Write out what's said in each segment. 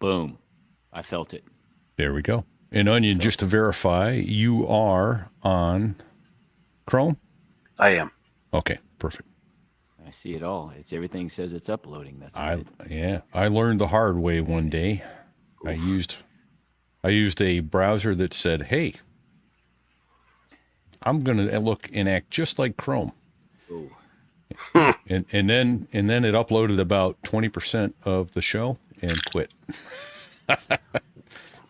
Boom. I felt it. There we go. And Onion, just to verify, you are on Chrome? I am. Okay, perfect. I see it all. It's everything says it's uploading. That's good. Yeah. I learned the hard way one day. I used a browser that said, "Hey, I'm going to look and act just like Chrome." Ooh. and then it uploaded about 20% of the show and quit.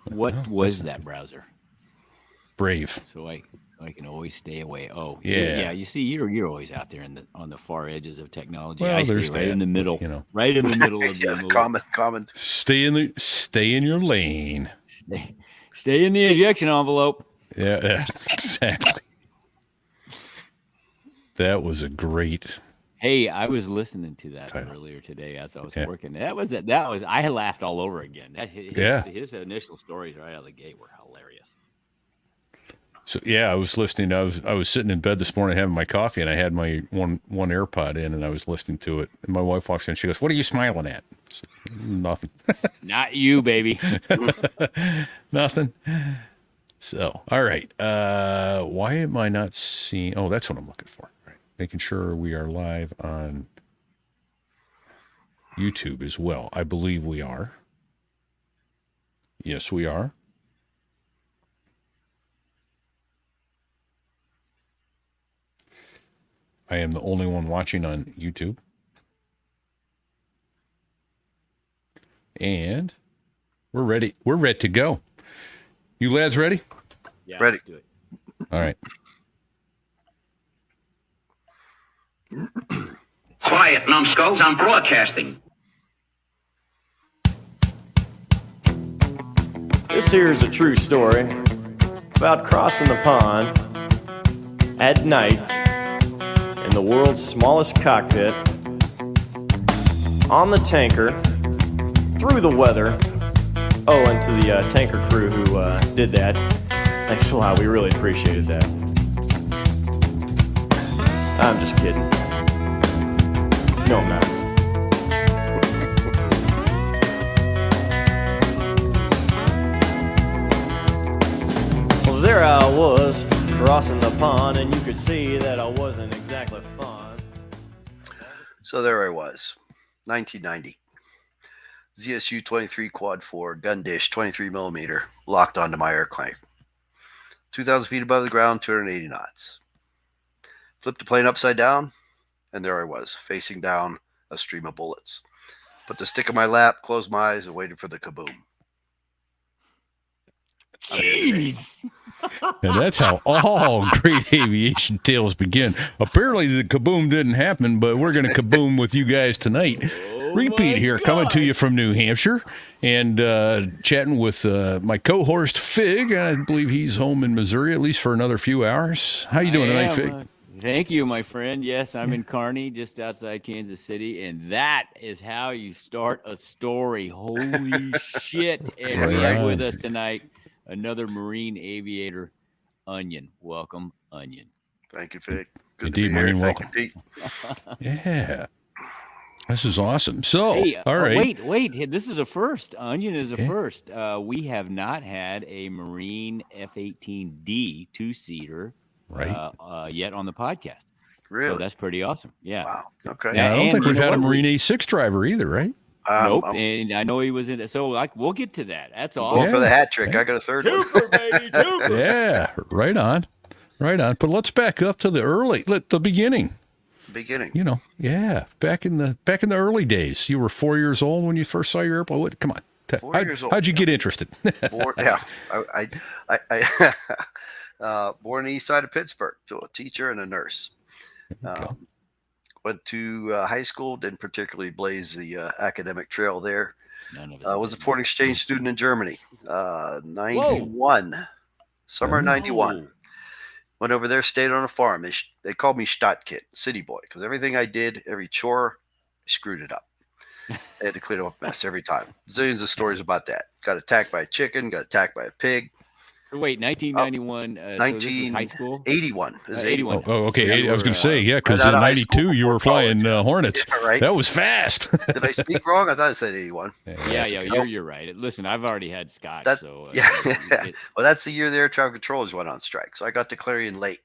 What was that browser? Brave. So I can always stay away. Oh, Yeah. You see, you're always out there on the far edges of technology. Well, I stay there's right that, in the middle. you know. Right in the middle of Yeah, the common. Stay in your lane. Stay in the ejection envelope. Yeah, exactly. That was a great. Hey, I was listening to that title. earlier today as I was working. That was I laughed all over again. His initial stories right out of the gate were hilarious. So yeah, I was listening. I was sitting in bed this morning having my coffee, and I had my one AirPod in, and I was listening to it. And my wife walks in. She goes, "What are you smiling at?" I said, "Nothing." Not you, baby. Nothing. So, all right. Why am I not seeing? Oh, that's what I'm looking for. Right. Making sure we are live on YouTube as well. I believe we are. Yes, we are. I am the only one watching on YouTube. And we're ready. We're ready to go. You lads ready? Yeah, Ready. Let's do it. All right. Quiet, numbskulls, I'm broadcasting. This here is a true story about crossing the pond at night in the world's smallest cockpit on the tanker through the weather. Oh, and to the tanker crew who did that, thanks a lot. We really appreciated that. I'm just kidding. No, I'm not. Well, there I was crossing the pond, and you could see that I wasn't exactly fun. So there I was, 1990. ZSU 23 quad 4 gun dish 23 millimeter locked onto my airplane. 2,000 feet above the ground, 280 knots. Flipped the plane upside down, and there I was, facing down a stream of bullets. Put the stick in my lap, closed my eyes, and waited for the kaboom. Jeez. And that's how all great aviation tales begin. Apparently, the kaboom didn't happen, but we're going to kaboom with you guys tonight. Repeat here, coming to you from New Hampshire, and chatting with my co-host Fig. I believe he's home in Missouri, at least for another few hours. How you doing tonight, Fig? Thank you, my friend. Yes, I'm in Kearney, just outside Kansas City, and that is how you start a story. Holy shit. And we have with us tonight another Marine aviator, Onion. Welcome, Onion. Thank you, Fig. Good Indeed, to be here. Marine, Thank welcome. you, Pete. Yeah. This is awesome. So, Hey, all right. wait. This is a first. Onion is a first. We have not had a Marine F-18D two-seater yet on the podcast. Really? So that's pretty awesome. Yeah. Wow. Okay. Yeah, I don't think you we've know had a what? Marine A6 driver either, right? Nope. And I know he was in it. So we'll get to that. That's Going awesome. for the hat trick. I got a third one. Twofer, baby, twofer. Yeah, right on. Right on. But let's back up to the beginning. Beginning. You know, yeah, back in the early days. You were 4 years old when you first saw your airplane. What? Come on. 4 years old. How'd you get interested? Born, born east side of Pittsburgh, to a teacher and a nurse. Went to high school, didn't particularly blaze the academic trail there. None of us Was a did. foreign exchange student in Germany. 91. Summer 91. Went over there, stayed on a farm. They called me Stadtkid, city boy, because everything I did, every chore, I screwed it up. I had to clean up a mess every time. Zillions of stories about that. Got attacked by a chicken, got attacked by a pig. Wait, 1991. So this is high school. 1981. It was 81. Oh, okay. So you I was going were, to say, yeah, because right out in of high school '92 you were before college. flying Hornets. Yeah, right. That was fast. Did I speak wrong? I thought I said 81. Yeah, that's okay. you're right. Listen, I've already had scotch, That, so yeah. it- Well, that's the year the air traffic controllers went on strike. So I got to Clarion late.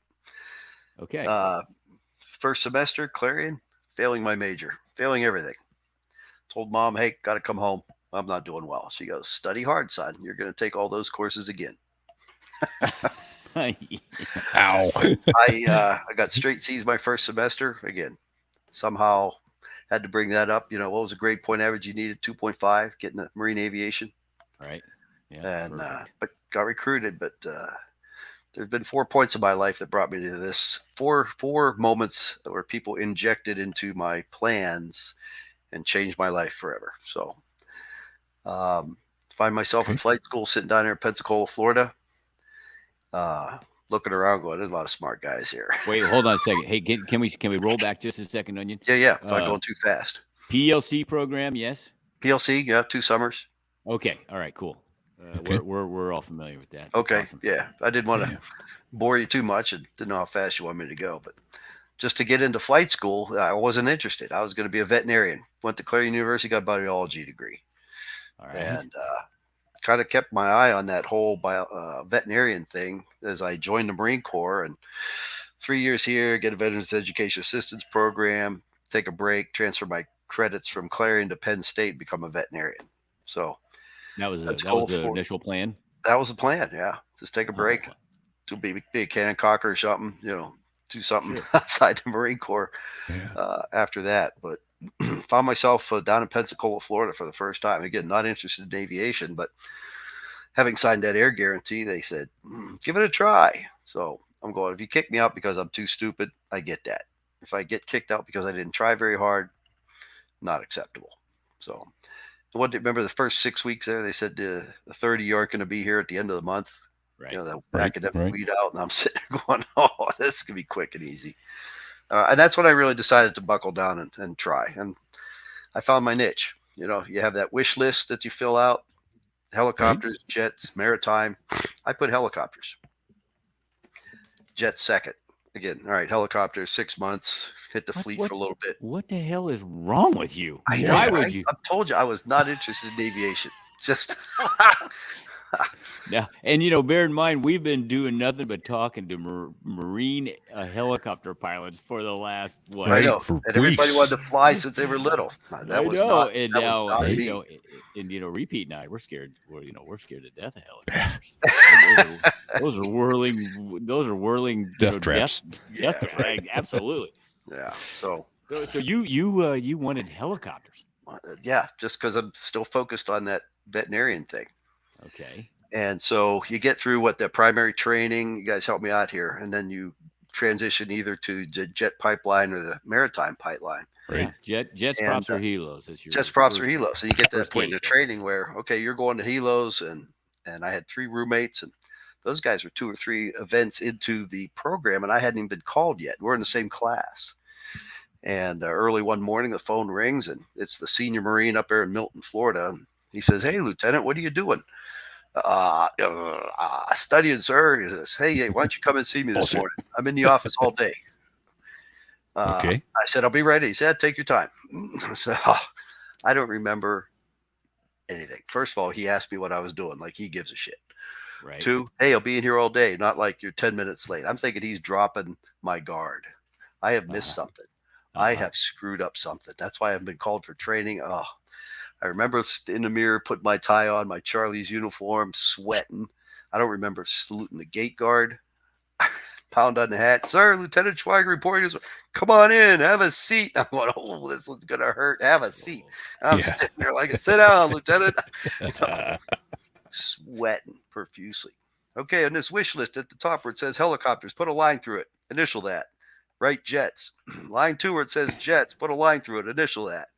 okay. First semester, Clarion, failing my major, failing everything. Told mom, hey, got to come home. I'm not doing well. She goes, study hard, son. You're going to take all those courses again. Ow. I got straight C's my first semester. Again, somehow had to bring that up. What was a grade point average you needed? 2.5, getting a marine aviation. Right. Yeah. And perfect. but got recruited. But there's been 4 points in my life that brought me to this. Four moments where people injected into my plans and changed my life forever. So find myself in flight school, sitting down here in Pensacola, Florida, looking around, going, "There's a lot of smart guys here." Wait, hold on a second. Hey, can we roll back just a second, Onion? Yeah. If I'm going too fast. PLC program, yes. PLC, yeah, 2 summers. Okay. All right. Cool. Okay. We're all familiar with that. Okay, Awesome. yeah. I didn't want to bore you too much and didn't know how fast you want me to go, but just to get into flight school, I wasn't interested. I was going to be a veterinarian. Went to Clarion University, got a biology degree, All right. and kind of kept my eye on that whole veterinarian thing as I joined the Marine Corps. And 3 years here, get a Veterans Education Assistance Program, take a break, transfer my credits from Clarion to Penn State, become a veterinarian. So that was that's the initial plan. that was the plan. Yeah, just take a break, Oh, to be a cannon cocker or something, do something Sure. outside the Marine Corps after that. But found myself down in Pensacola, Florida for the first time. Again, not interested in aviation, but having signed that air guarantee, they said, give it a try. So I'm going, if you kick me out because I'm too stupid, I get that. If I get kicked out because I didn't try very hard, not acceptable. So remember the first 6 weeks there, they said the 30 you aren't going to be here at the end of the month. Right. The Right, academic right. weed out, and I'm sitting there going, oh, this could be quick and easy. And that's when I really decided to buckle down and try. And I found my niche. You have that wish list that you fill out, helicopters, jets, maritime. I put helicopters. Jets second. Again, all right, helicopters, 6 months, hit the fleet for a little bit. What the hell is wrong with you? I know, Why right? would you? I told you I was not interested in aviation. Just Yeah, and bear in mind, we've been doing nothing but talking to Marine helicopter pilots for the last what? I know. for And everybody weeks. wanted to fly since they were little. That was not, and that now was not me. Repeat and I, we're scared. We're scared to death of helicopters. those are whirling. Those are whirling Death traps. Death traps. Right, absolutely. Yeah. So So you wanted helicopters? yeah, just because I'm still focused on that veterinarian thing. Okay. And so you get through the primary training. You guys help me out here, and then you transition either to the jet pipeline or the maritime pipeline. Right. Yeah. Jets, And, props, or helos. Is your Jets, props, or first- helos. And you get to that first point in the gate. training where, okay, you're going to helos, and I had 3 roommates, and those guys were 2 or 3 events into the program, and I hadn't even been called yet. We're in the same class. And early one morning, the phone rings, and it's the senior Marine up there in Milton, Florida. And he says, "Hey, Lieutenant, what are you doing?" Studying, sir. He says, hey, why don't you come and see me this Bullshit. morning? I'm in the office all day. Okay. I said, I'll be ready. He said, take your time. So I don't remember anything. First of all, he asked me what I was doing, like he gives a shit. Right. 2, hey, I'll be in here all day, not like you're 10 minutes late. I'm thinking he's dropping my guard. I have missed something. I have screwed up something. That's why I haven't been called for training. Oh, I remember in the mirror, putting my tie on, my Charlie's uniform, sweating. I don't remember saluting the gate guard. Pound on the hat. Sir, Lieutenant Schweiger reporting. Come on in. Have a seat. I'm going, oh, this one's going to hurt. Have a seat. I'm sitting there like, sit down, Lieutenant. Sweating profusely. Okay, on this wish list at the top where it says helicopters, put a line through it. Initial that. Write jets. Line 2 where it says jets, put a line through it. Initial that.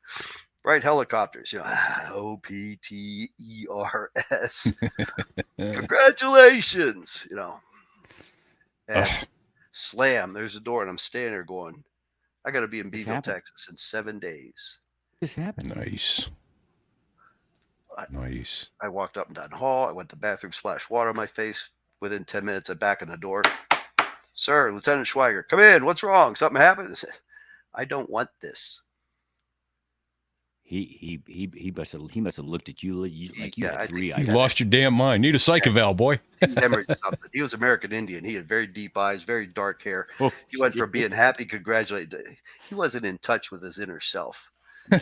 Write helicopters. OPTERS. Congratulations. And slam. There's a door, and I'm standing there going, I got to be in Beeville, happened? Texas in 7 days. What just happened? Nice. Nice. I walked up and down the hall. I went to the bathroom, splashed water on my face, Within 10 minutes, I'm back in the door. Sir, Lieutenant Schweiger, come in. What's wrong? Something happened? I don't want this. He must have looked at you like you Yeah, I had three think You eyes. lost your damn mind. Need a psych eval, boy. He was American Indian. He had very deep eyes, very dark hair. Oh, He went from shit. being happy, congratulated. He wasn't in touch with his inner self. No.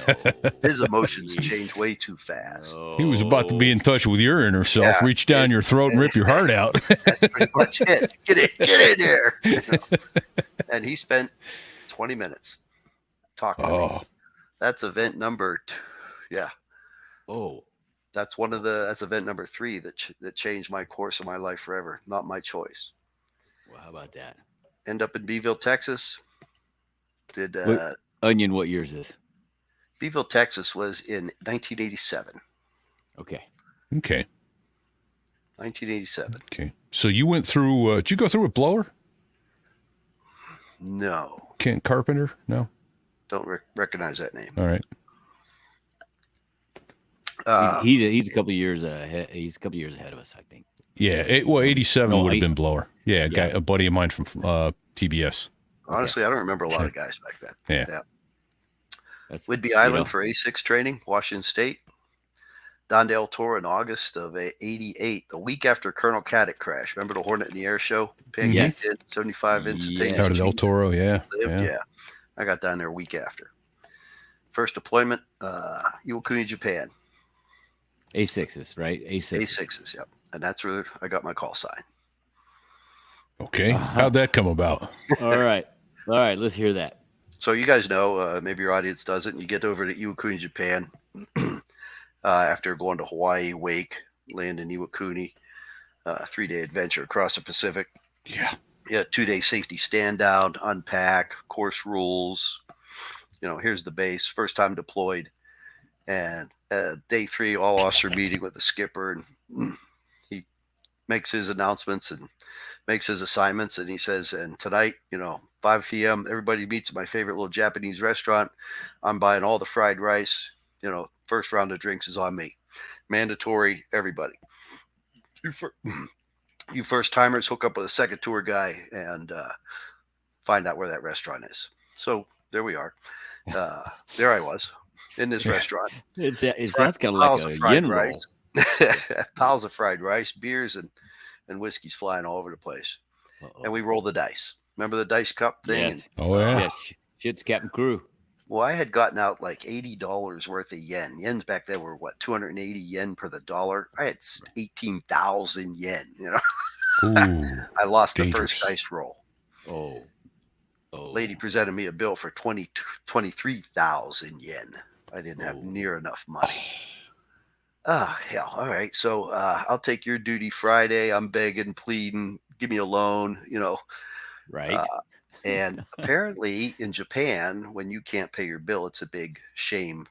His emotions changed way too fast. He was about to be in touch with your inner self, Yeah. reach down your throat and rip your heart out. That's pretty much it. Get in there. You know? And he spent 20 minutes talking to me. Oh, That's event number 2. Yeah. Oh, That's event number 3 that changed my course of my life forever. Not my choice. well, how about that? End up in Beeville, Texas. Did Onion, what year is this? Beeville, Texas was in 1987. Okay. okay. 1987. Okay. So you went through, did you go through with Blower? No, Kent Carpenter? No? don't recognize that name. All right. He's a couple years ahead. He's a couple years ahead of us, I think. Yeah. 87 No, would have I- been Blower. Yeah, Yeah. a buddy of mine from TBS. Honestly, I don't remember a lot of guys back then. Yeah. That's Whidbey Island know. for A6 training, Washington State. Don Del Toro in August of 88, the week after Colonel Caddick crash. Remember the Hornet in the Air show? Pancake Yes. did 75 instantaneous. Yes. Out of El Toro, yeah. Yeah. Yeah. I got down there a week after. First deployment, Iwakuni, Japan. A6s, right? A6s. A6s, yep. And that's where I got my call sign. Okay. Uh-huh. How'd that come about? All right. All right. Let's hear that. So you guys know, maybe your audience doesn't, you get over to Iwakuni, Japan after going to Hawaii, Wake, land in Iwakuni, 3-day adventure across the Pacific. Yeah. Yeah, 2-day safety stand down, unpack, course rules. You know, here's the base, first time deployed. And day 3, all officer meeting with the skipper. And he makes his announcements and makes his assignments. And he says, and tonight, 5 p.m., everybody meets at my favorite little Japanese restaurant. I'm buying all the fried rice. First round of drinks is on me. Mandatory, everybody. You first timers hook up with a second tour guy and find out where that restaurant is. So there we are. There I was in this restaurant. It sounds kind of like a yin roll. Piles of fried rice, beers, and whiskeys flying all over the place. And we roll the dice. Remember the dice cup thing? Yes. Oh, yeah. Yes. Shit's Captain Crew. Well, I had gotten out like $80 worth of yen. Yens back then were 280 yen per the dollar. I had 18,000 yen. Ooh. I lost the Dangerous. first dice roll. Oh. Lady presented me a bill for 23,000 yen. I didn't have near enough money. Hell. All right. So I'll take your duty Friday. I'm begging, pleading, give me a loan, Right. And apparently in Japan, when you can't pay your bill, it's a big shame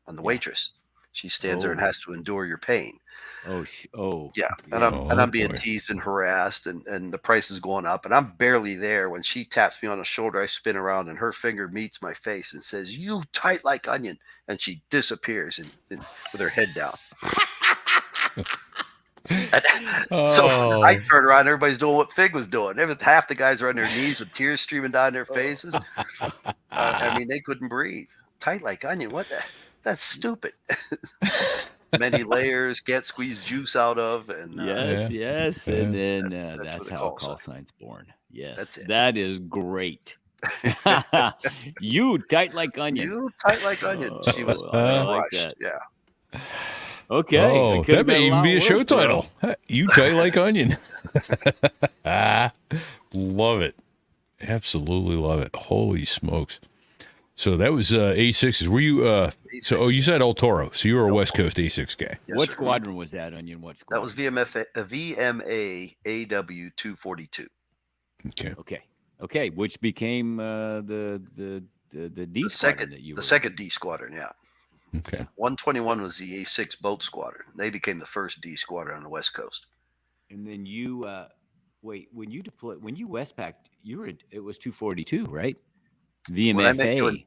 on the waitress. She stands there and has to endure your pain. Yeah. And I'm being boy. teased and harassed and the price is going up and I'm barely there. When she taps me on the shoulder, I spin around and her finger meets my face and says, "You tight like onion." And she disappears with her head down. So I turn around, everybody's doing what Fig was doing. Half the guys are on their knees with tears streaming down their faces. They couldn't breathe. Tight like onion. What the? That's stupid. Many layers, can't squeeze juice out of. And yes. And then that's that's what how the a call call sign's born. Yes. That's it. That is great. You tight like onion. You tight like onion. She was I like crushed. that. Yeah. Okay. Oh, it could've that may been even lot be a show worse, bro. title. You tight like onion. Love it. Absolutely love it. Holy smokes. So that was A6s. Were you you said El Toro. So you were a West Coast A6 guy. Yes, What sir. squadron was that, Onion? What squadron? That was VMA AW 242. Okay. Okay. Which became the D The squadron that you the were second D squadron, yeah. Okay. 121 was the A6 boat squadron. They became the first D squadron on the West Coast. And then you when you deployed, when you Westpacked, it was 242, right? When I met you VMFA.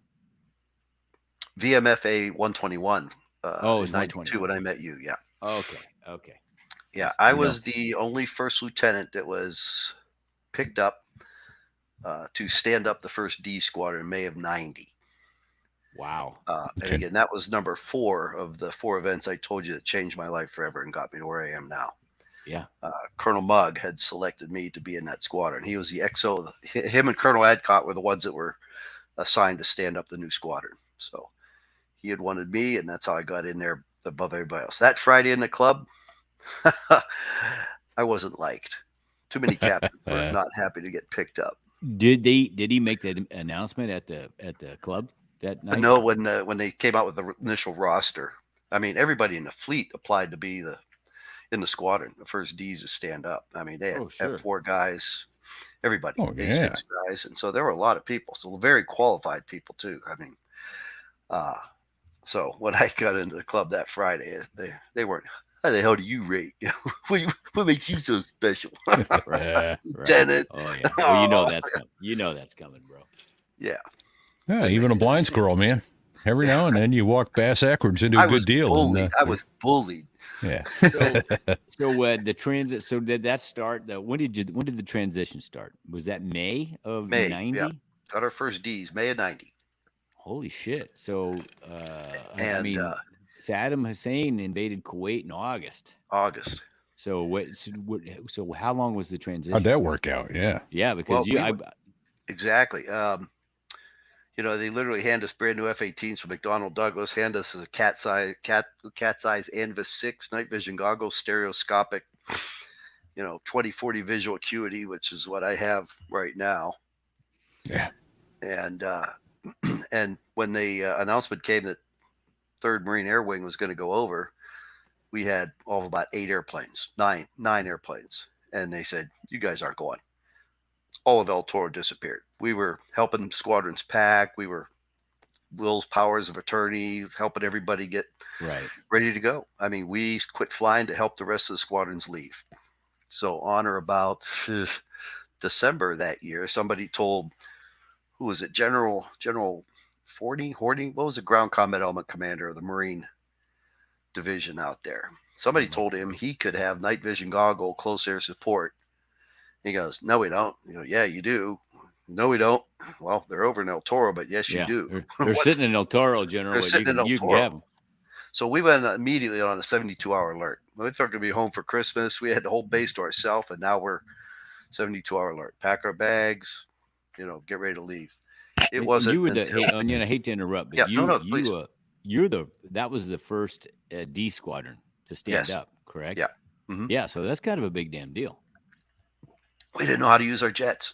VMFA 121. Oh, it was 92 121. when I met you, yeah. Okay. Yeah, I No. was the only first lieutenant that was picked up to stand up the first D squadron in May of '90. Wow. And Okay. again, that was number 4 of the 4 events I told you that changed my life forever and got me to where I am now. Yeah. Colonel Mugg had selected me to be in that squadron. He was the XO. Him and Colonel Adcott were the ones that were assigned to stand up the new squadron. So he had wanted me, and that's how I got in there above everybody else. That Friday in the club, I wasn't liked. Too many captains were not happy to get picked up. Did he make that announcement at the club that night? No, when they came out with the initial roster, I mean, everybody in the fleet applied to be in the squadron, the first D's to stand up. I mean, they had F4 guys, everybody, A6 guys, and so there were a lot of people, so very qualified people too. I mean, so when I got into the club that Friday, they weren't. How the hell do you rate? What makes you so special, Lieutenant? Oh yeah, well, you know that's coming, bro. Yeah. Yeah, even a blind squirrel, man. Every now and then you walk bass backwards into a good deal. I was bullied. Yeah. So the transit. So did that start? When did the transition start? Was that May of '90? Yeah. Got our first D's May of '90. Holy shit! So and I mean, Saddam Hussein invaded Kuwait in August. So So how long was the transition? How'd that work out? Yeah. Yeah, because exactly. They literally hand us brand new F-18s from McDonnell Douglas, hand us a cat's eye Anvis 6 night vision goggles, stereoscopic, 20/40 visual acuity, which is what I have right now. Yeah. And when the announcement came that 3rd Marine Air Wing was going to go over, we had all of about 8 airplanes, nine airplanes. And they said, you guys aren't going. All of El Toro disappeared. We were helping squadrons pack. We were Will's powers of attorney, helping everybody get ready to go. I mean, we quit flying to help the rest of the squadrons leave. So on or about December that year, somebody told, who was it? General Horning? What was the ground combat element commander of the Marine division out there? Somebody told him he could have night vision goggle close air support. He goes, no, we don't. Yeah, you do. No, we don't. Well, they're over in El Toro, but yes, you do. They're sitting in El Toro, General. They're sitting in El Toro. Can have them. So we went immediately on a 72-hour alert. We thought we were going to be home for Christmas. We had the whole base to ourselves, and now we're 72-hour alert. Pack our bags, get ready to leave. It wasn't. You were I hate to interrupt, but that was the first D squadron to stand up, correct? Yeah. Mm-hmm. Yeah. So that's kind of a big damn deal. We didn't know how to use our jets.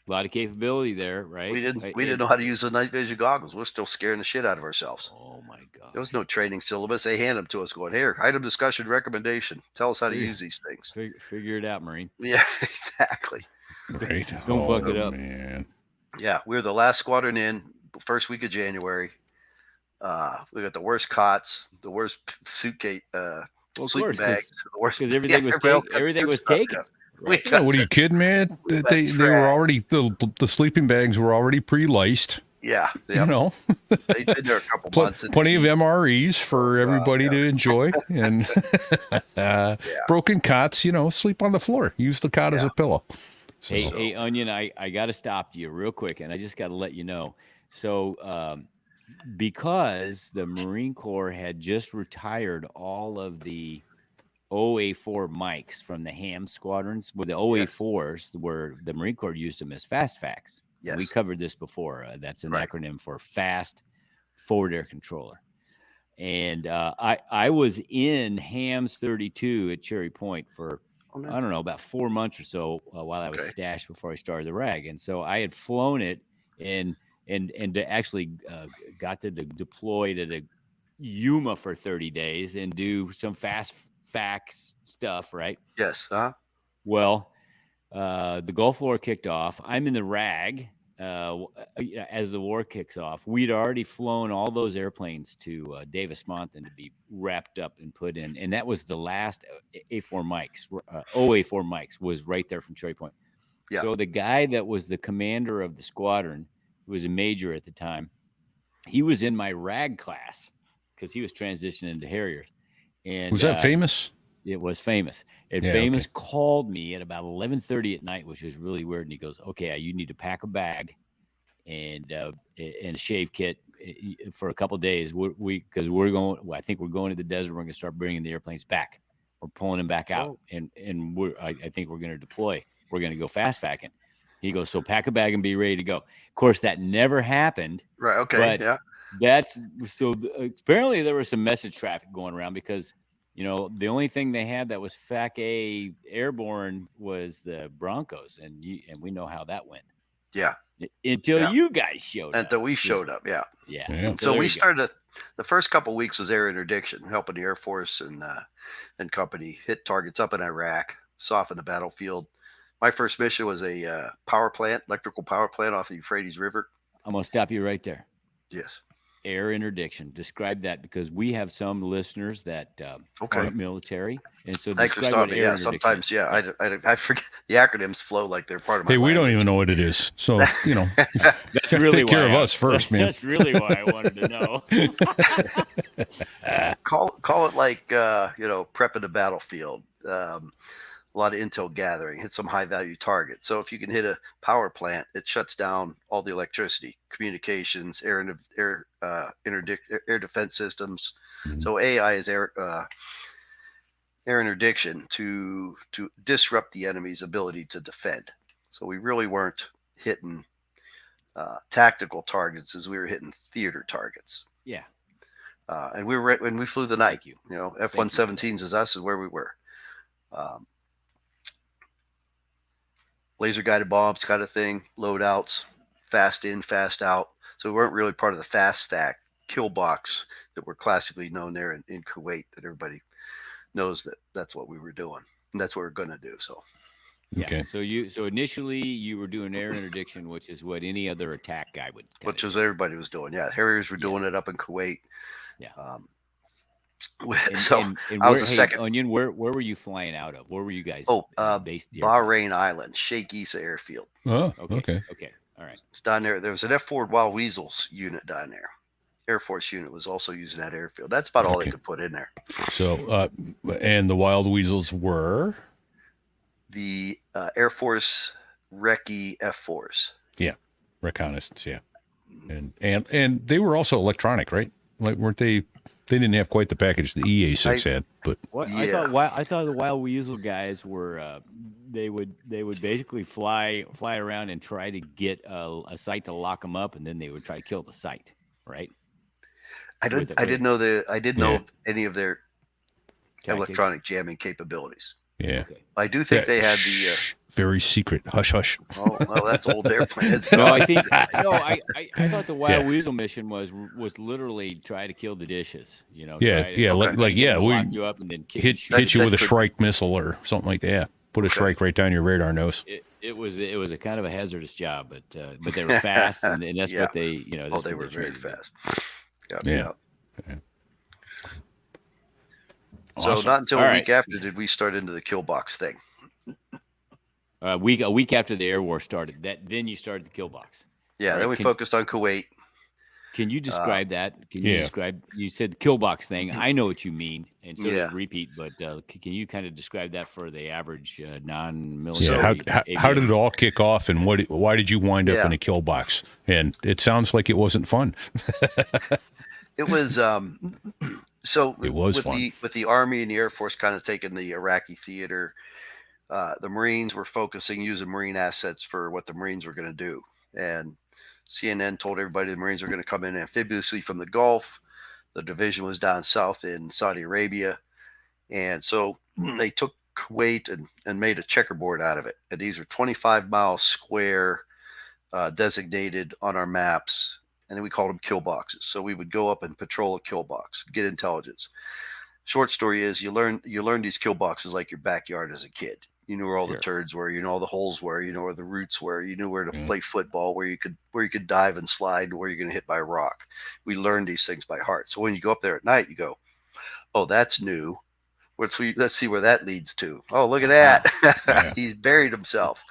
A lot of capability there, right? We didn't know how to use the night vision goggles. We're still scaring the shit out of ourselves. Oh my god! There was no training syllabus. They hand them to us, going, "Here, item discussion recommendation. Tell us how to use these things." Figure it out, Marine. Yeah, exactly. Right. Don't fuck it up, man. Yeah, we were the last squadron in, first week of January. We got the worst cots, the worst suitcase, sleeping bags, the worst because everything was taken. Right. Yeah, what are you kidding, man? They were already the sleeping bags were already pre-laced. Yeah. They'd been there a couple months. Plenty of MREs for everybody to enjoy, and broken cots. Sleep on the floor. Use the cot as a pillow. So. Hey, Onion, I got to stop you real quick, and I just got to let you know. So, because the Marine Corps had just retired all of the OA4 mics from the ham squadrons, where the OA4s were the Marine Corps used them as fast facts. Yes. We covered this before. That's an acronym for Fast Forward Air Controller. And I was in Hams 32 at Cherry Point for, I don't know, about 4 months or so while I was stashed before I started the RAG. And so I had flown it and actually got to deploy to the Yuma for 30 days and do some fast facts stuff, right? Yes. Well, the Gulf War kicked off. I'm in the RAG as the war kicks off. We'd already flown all those airplanes to Davis-Monthan to be wrapped up and put in. And that was the last A4 mics, OA4 mics was right there from Cherry Point. Yeah. So the guy that was the commander of the squadron, who was a major at the time, he was in my RAG class because he was transitioning to Harriers. And was that famous? It was Famous. And Yeah, Famous okay. called me at about 11:30 at night, which was really weird. And he goes, "Okay, you need to pack a bag and a shave kit for a couple of days. Because we're going. Well, I think we're going to the desert. We're going to start bringing the airplanes back. We're pulling them back out, and I think we're going to deploy. We're going to go fast facking." He goes, "So pack a bag and be ready to go." Of course, that never happened. Right. Okay. But Yeah. that's so. Apparently, there was some message traffic going around because the only thing they had that was FAC A airborne was the Broncos, and we know how that went. Yeah. Until you guys showed up. Until we showed up. Yeah. Yeah. Yeah. So we started the first couple of weeks was air interdiction, helping the Air Force and company hit targets up in Iraq, soften the battlefield. My first mission was a electrical power plant off the Euphrates River. I'm going to stop you right there. Yes. Air interdiction. Describe that, because we have some listeners that aren't military, and so Thanks for describe what stopping. air Yeah, interdiction sometimes, is. yeah, I forget the acronyms flow like they're part of my. Hey, we don't language. even know what it is. So, That's really take care why of us first, man. That's really why I wanted to know. Call it like prepping the battlefield. A lot of intel gathering, hit some high value targets. So if you can hit a power plant, it shuts down all the electricity, communications, air defense systems. Mm-hmm. So AI is air interdiction to disrupt the enemy's ability to defend. So we really weren't hitting tactical targets as we were hitting theater targets. Yeah. And when we flew the night, F-117s is us is where we were. Laser guided bombs kind of thing, loadouts, fast in, fast out. So we weren't really part of the fast fact kill box that we're classically known there in Kuwait, that everybody knows that's what we were doing. And that's what we're going to do. So, yeah. Okay. So initially you were doing air interdiction, which is what any other attack guy would. Which was everybody was doing. Yeah. Harriers were doing it up in Kuwait. Yeah. So I was the second. Onion, where were you flying out of? Where were you guys based? Bahrain Island, Sheikh Issa Airfield. Oh, okay. All right. It's down there. There was an F-4 Wild Weasels unit down there. Air Force unit was also using that airfield. That's about all they could put in there. So, and the Wild Weasels were? The Air Force Recce F-4s. Yeah. Reconnaissance, yeah. And they were also electronic, right? Like, weren't they? They didn't have quite the package the EA6 had, but what yeah. I thought the Wild Weasel guys were they would basically fly around and try to get a site to lock them up, and then they would try to kill the site, right? I didn't know any of their tactics. Electronic jamming capabilities. yeah. Okay. I do think they had the very secret. Hush, hush. oh well, that's old airplane. No, I thought the Wild Weasel mission was literally try to kill the dishes. We lock hit you up and then hit you with a Shrike missile or something like that. Yeah. Put a Shrike right down your radar nose. It was a kind of a hazardous job, but they were fast, and that's what they That's they what were very fast. Yeah. So Awesome. not until All a right. week after did we start into the kill box thing. A week after the air war started, then you started the kill box. Yeah, then we focused on Kuwait. Can you describe that? Can you describe? You said the kill box thing. I know what you mean, and so does Repeat. But can you kind of describe that for the average non-military? Yeah. How did it all kick off, and why did you wind up in a kill box? And it sounds like it wasn't fun. It was so it was with fun. with the Army and the Air Force kind of taking the Iraqi theater. The Marines were using Marine assets for what the Marines were going to do, and CNN told everybody the Marines were going to come in amphibously from the Gulf. The division was down south in Saudi Arabia, and so they took Kuwait and made a checkerboard out of it. And these are 25-mile square designated on our maps, and then we called them kill boxes. So we would go up and patrol a kill box, get intelligence. Short story is you learn these kill boxes like your backyard as a kid. You knew where all the turds were, you know all the holes were, you know where the roots were, you knew where to play football, where you could dive and slide, and where you're going to hit by a rock. We learned these things by heart. So when you go up there at night, you go, "Oh, that's new. Let's see where that leads to. Oh, look at that. He's buried himself."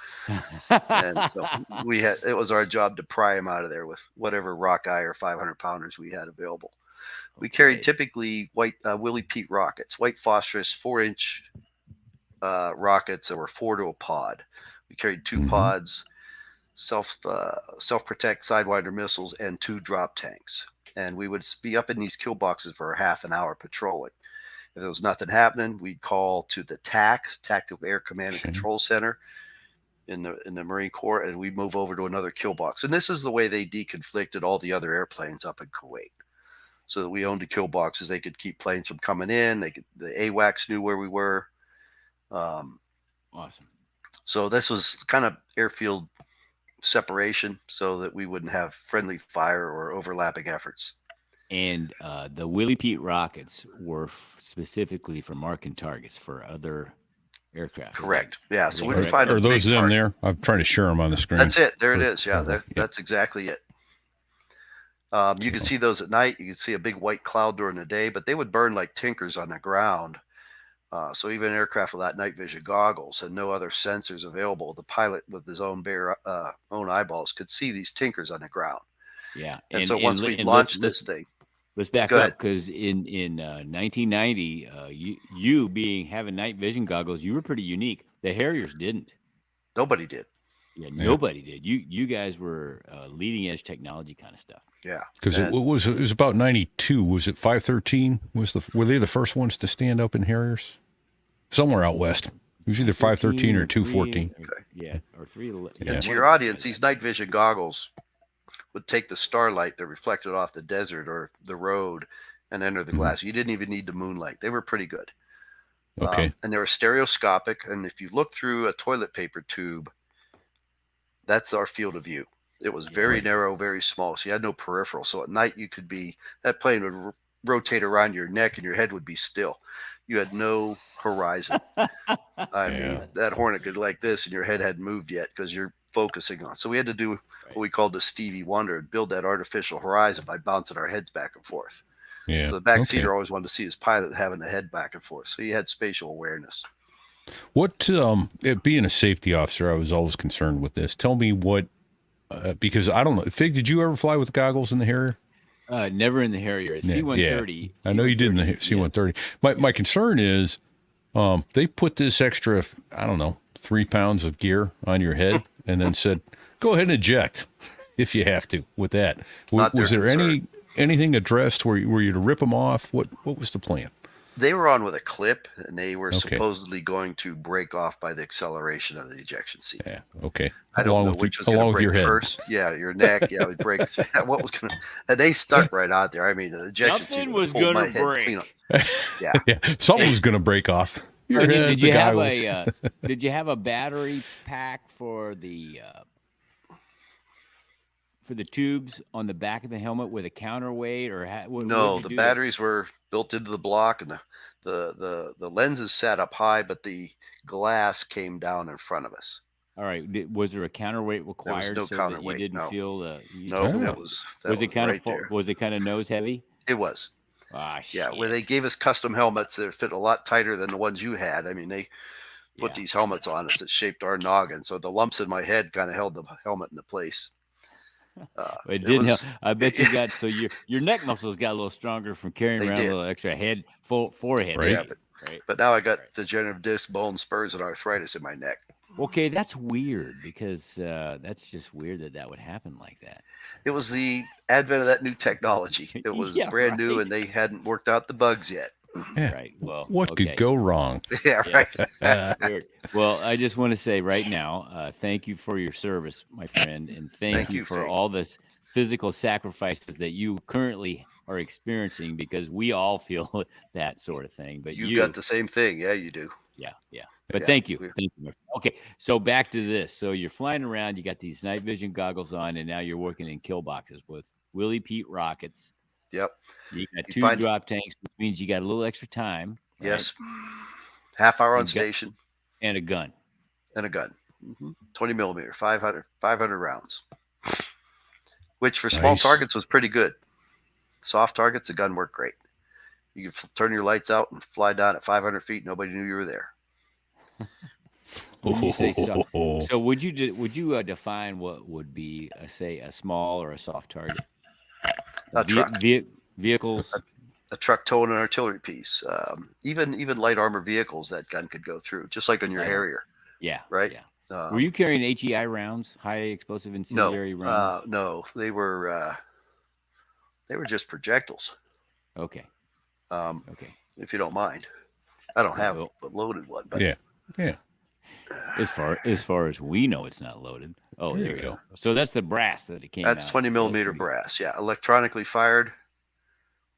And so it was our job to pry him out of there with whatever rock eye or 500 pounders we had available. We carried Okay. typically white Willie Pete rockets, white phosphorus 4-inch rockets that were 4 to a pod. We carried 2 Mhm. pods, self protect Sidewinder missiles, and 2 drop tanks. And we would be up in these kill boxes for half an hour patrolling. If there was nothing happening, we'd call to the TAC, Tactical Air Command and Okay. Control Center in the Marine Corps, and we'd move over to another kill box. And this is the way they deconflicted all the other airplanes up in Kuwait. So that we owned the kill boxes, they could keep planes from coming in. The AWACS knew where we were. Awesome. So this was kind of airfield separation so that we wouldn't have friendly fire or overlapping efforts. And the Willie Pete rockets were specifically for marking targets for other aircraft. Correct. Yeah. is So that we would correct? find a Are those big them target. there? I'm trying to share them on the screen. That's it. There it Or- is. Yeah, okay, that's exactly it. You can see those at night. You can see a big white cloud during the day, but they would burn like tinkers on the ground. So even an aircraft without night vision goggles and no other sensors available, the pilot with his own own eyeballs could see these tinkers on the ground. Yeah. And so once we and launched let's- this thing, Let's back Go up ahead. because in 1990, you having night vision goggles, you were pretty unique. The Harriers didn't. nobody did. Yeah, nobody did. You guys were leading edge technology kind of stuff. Yeah. Because it And was about 92. Was it 513? Were they the first ones to stand up in Harriers? Somewhere out west. It was either 513 or 214. Yeah, or 311. Yeah. And to your audience, these night vision goggles would take the starlight that reflected off the desert or the road and enter the glass. You didn't even need the moonlight. They were pretty good. Okay. And they were stereoscopic. And if you look through a toilet paper tube, that's our field of view. It was very narrow, very small. So you had no peripheral. So at night, you could be, that plane would rotate around your neck and your head would be still. You had no horizon. I mean, that Hornet could like this and your head hadn't moved yet because you're focusing on. So we had to do what we called the Stevie Wonder and build that artificial horizon by bouncing our heads back and forth. Yeah. So the back okay. seater always wanted to see his pilot having the head back and forth. So you had spatial awareness. What, being a safety officer, I was always concerned with this. Tell me what, because I don't know. Fig, did you ever fly with goggles in the Harrier? Never in the Harrier. Yeah, C-130. I know you did in the C-130, C-130. My concern is they put this extra, I don't know, 3 pounds of gear on your head and then said, go ahead and eject if you have to with that. Not Was their there concern. anything addressed where you to rip them off? What was the plan? They were on with a clip and they were Okay. supposedly going to break off by the acceleration of the ejection seat. Yeah, okay. I don't know which was going to break head. first. Yeah, your neck. Yeah, it would break. What was going to? And they stuck right out there. I mean, the ejection seat Nothing would was pull my gonna head clean break. up. Yeah. Yeah, something was going to break off. Your Did, head, did the you have goggles. did you have a battery pack for the tubes on the back of the helmet with a counterweight or No, the batteries were built into the block, and the lenses sat up high, but the glass came down in front of us. All right. Was there a counterweight required no so that you counterweight, didn't no. feel the? No, Oh. that was Was it kind right there. of was it kind of nose heavy? It was. Ah, Yeah, shit. where they gave us custom helmets that fit a lot tighter than the ones you had. I mean, they put Yeah. these helmets on us that shaped our noggin, so the lumps in my head kind of held the helmet into place. It didn't was- help. I bet you got so your neck muscles got a little stronger from carrying They around did. a little extra forehead. Right. Yeah, weight, right. But now I got degenerative disc, bone spurs, and arthritis in my neck. Okay, that's weird because that's just weird that would happen like that. It was the advent of that new technology. It was Yeah, brand new, right. and they hadn't worked out the bugs yet. Yeah. Right. Well, What okay. could go wrong? Yeah, Yeah. right. Weird. Well, I just want to say right now, thank you for your service, my friend, and thank Thank you you, for Fig. all this physical sacrifices that you currently are experiencing because we all feel that sort of thing. But You got the same thing. Yeah, you do. yeah. But Yeah, thank you. we're- Thank you. my friend. Okay, so back to this. So you're flying around, you got these night vision goggles on, and now you're working in kill boxes with Willie Pete rockets. Yep. You got You two find- drop tanks, which means you got a little extra time. right? Yes. Half hour on You got- station And a gun. and a gun. 20 millimeter, 500 rounds. Which for small Nice. targets was pretty good. Soft targets, the gun worked great. You could turn your lights out and fly down at 500 feet. Nobody knew you were there. When you say so would you define what would be say a small or a soft target? A truck. vehicles. A truck towing an artillery piece. Even light armor vehicles that gun could go through, just like on your Yeah. Harrier. Yeah. Right? Yeah. Were you carrying HEI rounds, high explosive incendiary rounds? No, they were just projectiles. Okay. Okay. If you don't mind, I don't have No. a loaded one, but Yeah. As far as we know, it's not loaded. Oh, there you go. So that's the brass that it came that's out. 20 millimeter That's pretty brass. Yeah, electronically fired.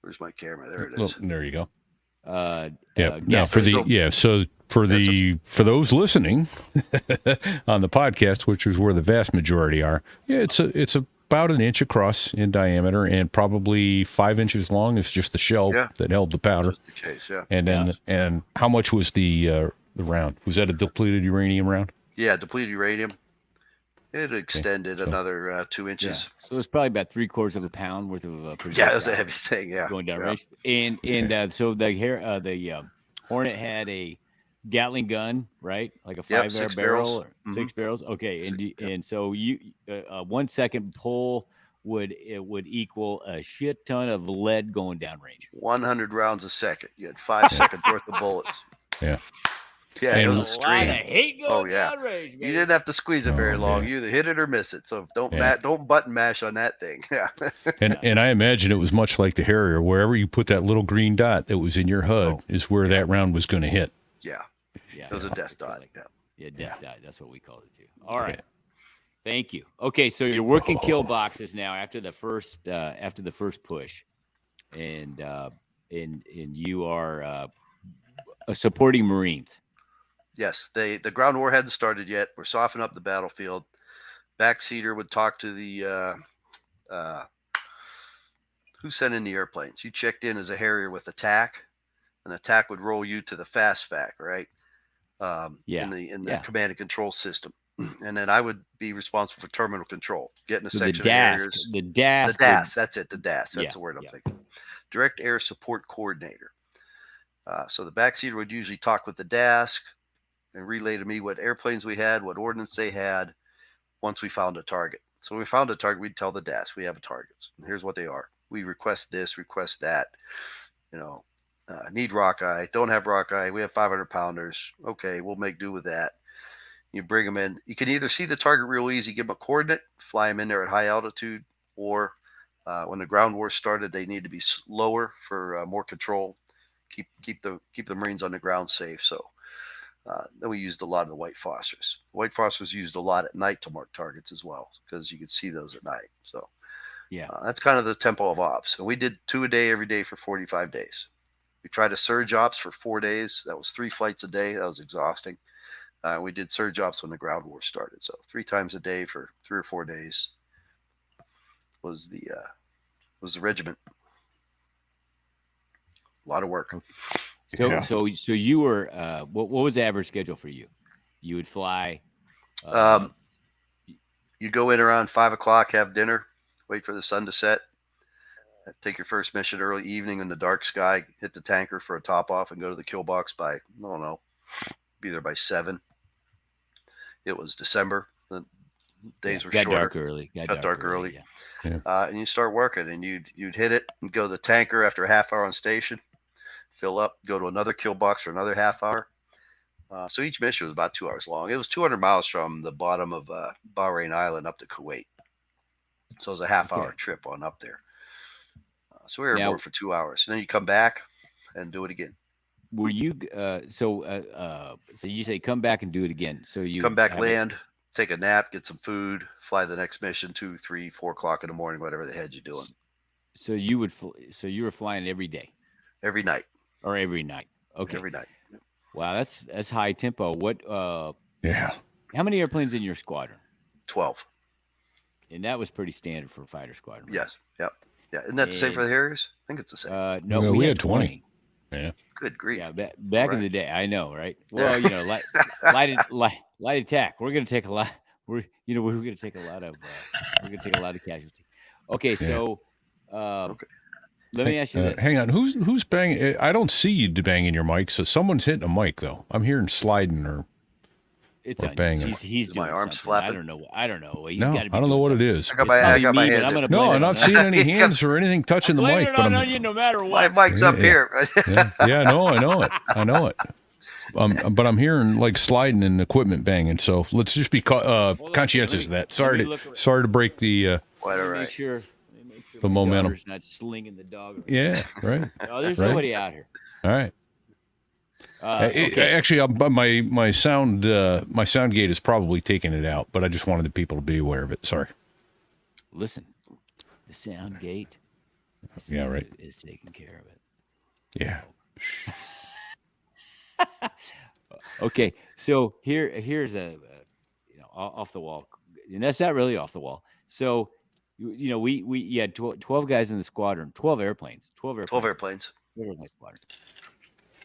Where's my camera? There it Well, is. there you go. good. Now for those listening on the podcast, which is where the vast majority are, it's about an inch across in diameter and probably 5 inches long. It's just the shell that held the powder. Just the case, yeah. And then and how much was the round? Was that a depleted uranium round? Yeah, depleted uranium. It extended another 2 inches. Yeah. So it's probably about 3/4 pound worth of Yeah, projectile it was a heavy thing. Yeah, going down yeah. range. And so the Hornet had a Gatling gun, right? Like a 5 6 barrel barrels. or 6 barrels. Okay, Six, and so you 1 second pull would equal a shit ton of lead going downrange. 100 rounds a second. You had 5 seconds worth of bullets. Yeah. Yeah, it And- was a A lot of stream. hate going yeah. downrange, man. You didn't have to squeeze it very Oh, long. yeah. You either hit it or miss it. So don't Yeah. don't button mash on that thing. Yeah. And I imagine it was much like the Harrier. Wherever you put that little green dot that was in your HUD is where that round was going to hit. Yeah. Yeah, It was a yeah, death something dot. like Yeah. that. Yeah, death dot. That's what we call it too. All right. Thank you. Okay, so you're working kill boxes now after the first push, and you are supporting Marines. Yes. The ground war hadn't started yet. We're softening up the battlefield. Backseater would talk to the who sent in the airplanes. You checked in as a Harrier with attack, and attack would roll you to the fast vac, right? Yeah. In the Yeah. command and control system. And then I would be responsible for terminal control, getting a So the section of DAS, Harriers. the DAS, The DAS, that's it. The DAS, that's Yeah, the word I'm yeah. thinking. Direct Air Support Coordinator. So the backseater would usually talk with the DAS and relay to me what airplanes we had, what ordnance they had, once we found a target. So when we found a target, we'd tell the DAS, we have a target. And here's what they are. We request this, request that. Need Rockeye, don't have Rockeye. We have 500 pounders. Okay, we'll make do with that. You bring them in. You can either see the target real easy, give them a coordinate, fly them in there at high altitude, or when the ground war started, they need to be lower for more control. Keep the Marines on the ground safe. So then we used a lot of the white phosphorus. White phosphorus used a lot at night to mark targets as well, because you could see those at night. So Yeah. that's kind of the tempo of ops. And we did 2 a day every day for 45 days. We tried to surge ops for 4 days. That was 3 flights a day. That was exhausting. We did surge ops when the ground war started. So 3 times a day for 3 or 4 days was the regiment. A lot of work. So you were what was the average schedule for you? You would fly. You go in around 5 o'clock, have dinner, wait for the sun to set, take your first mission early evening in the dark sky, hit the tanker for a top off, and go to the kill box by, I don't know, be there by 7. It was December. The days were got shorter. dark early. Got dark early. Yeah. And you start working, and you'd hit it and go to the tanker after a half hour on station, fill up, go to another kill box for another half hour. So each mission was about 2 hours long. It was 200 miles from the bottom of Bahrain Island up to Kuwait. So it was a half-hour trip on up there. So we were aboard for 2 hours. And then you come back and do it again. Were you so you say come back and do it again? So you come back, land, take a nap, get some food, fly the next mission 2, 3, 4 o'clock in the morning, whatever the head you're doing. So you were flying every day, every night, or every night? Okay, every night. Wow, that's high tempo. What? Yeah. How many airplanes in your squadron? 12. And that was pretty standard for a fighter squadron. Right? Yes. Yep. Yeah. Isn't that the same for the Harriers? I think it's the same. No, well, we had 20. Yeah. Good grief. Yeah. Back in the day, I know, right? Well, light attack. We're gonna take a lot. We're gonna take a lot of casualty. Okay, so let me ask you this. Hang on, who's banging? I don't see you banging your mic, so someone's hitting a mic though. I'm hearing sliding or It's Or Onion. banging. He's Is my doing arms something. flapping? I don't know. I don't know. He's No, gotta be I don't know doing what it something. is. I got my Probably hand. me, but I'm gonna No, blame I'm it not on seeing any It's got- hands or anything touching the Blame mic, it but on I'm. Onion no matter My what. mic's up Yeah. here. Yeah, I know it. But I'm hearing like sliding and equipment banging. So let's just be conscientious of that. Sorry to break the Quite all Let me right. make sure. The my momentum. daughter's not slinging the dog. around. yeah, right. No, there's Right. nobody out here. All right. Okay. Actually, my sound gate is probably taking it out, but I just wanted the people to be aware of it. Sorry. Listen, the sound gate. Yeah, right. Is taking care of it. Yeah. Okay, so here's a off the wall, and that's not really off the wall. So we had 12 guys in the squadron, 12 airplanes, 12 airplanes, 12 airplanes, 12 airplane squadron.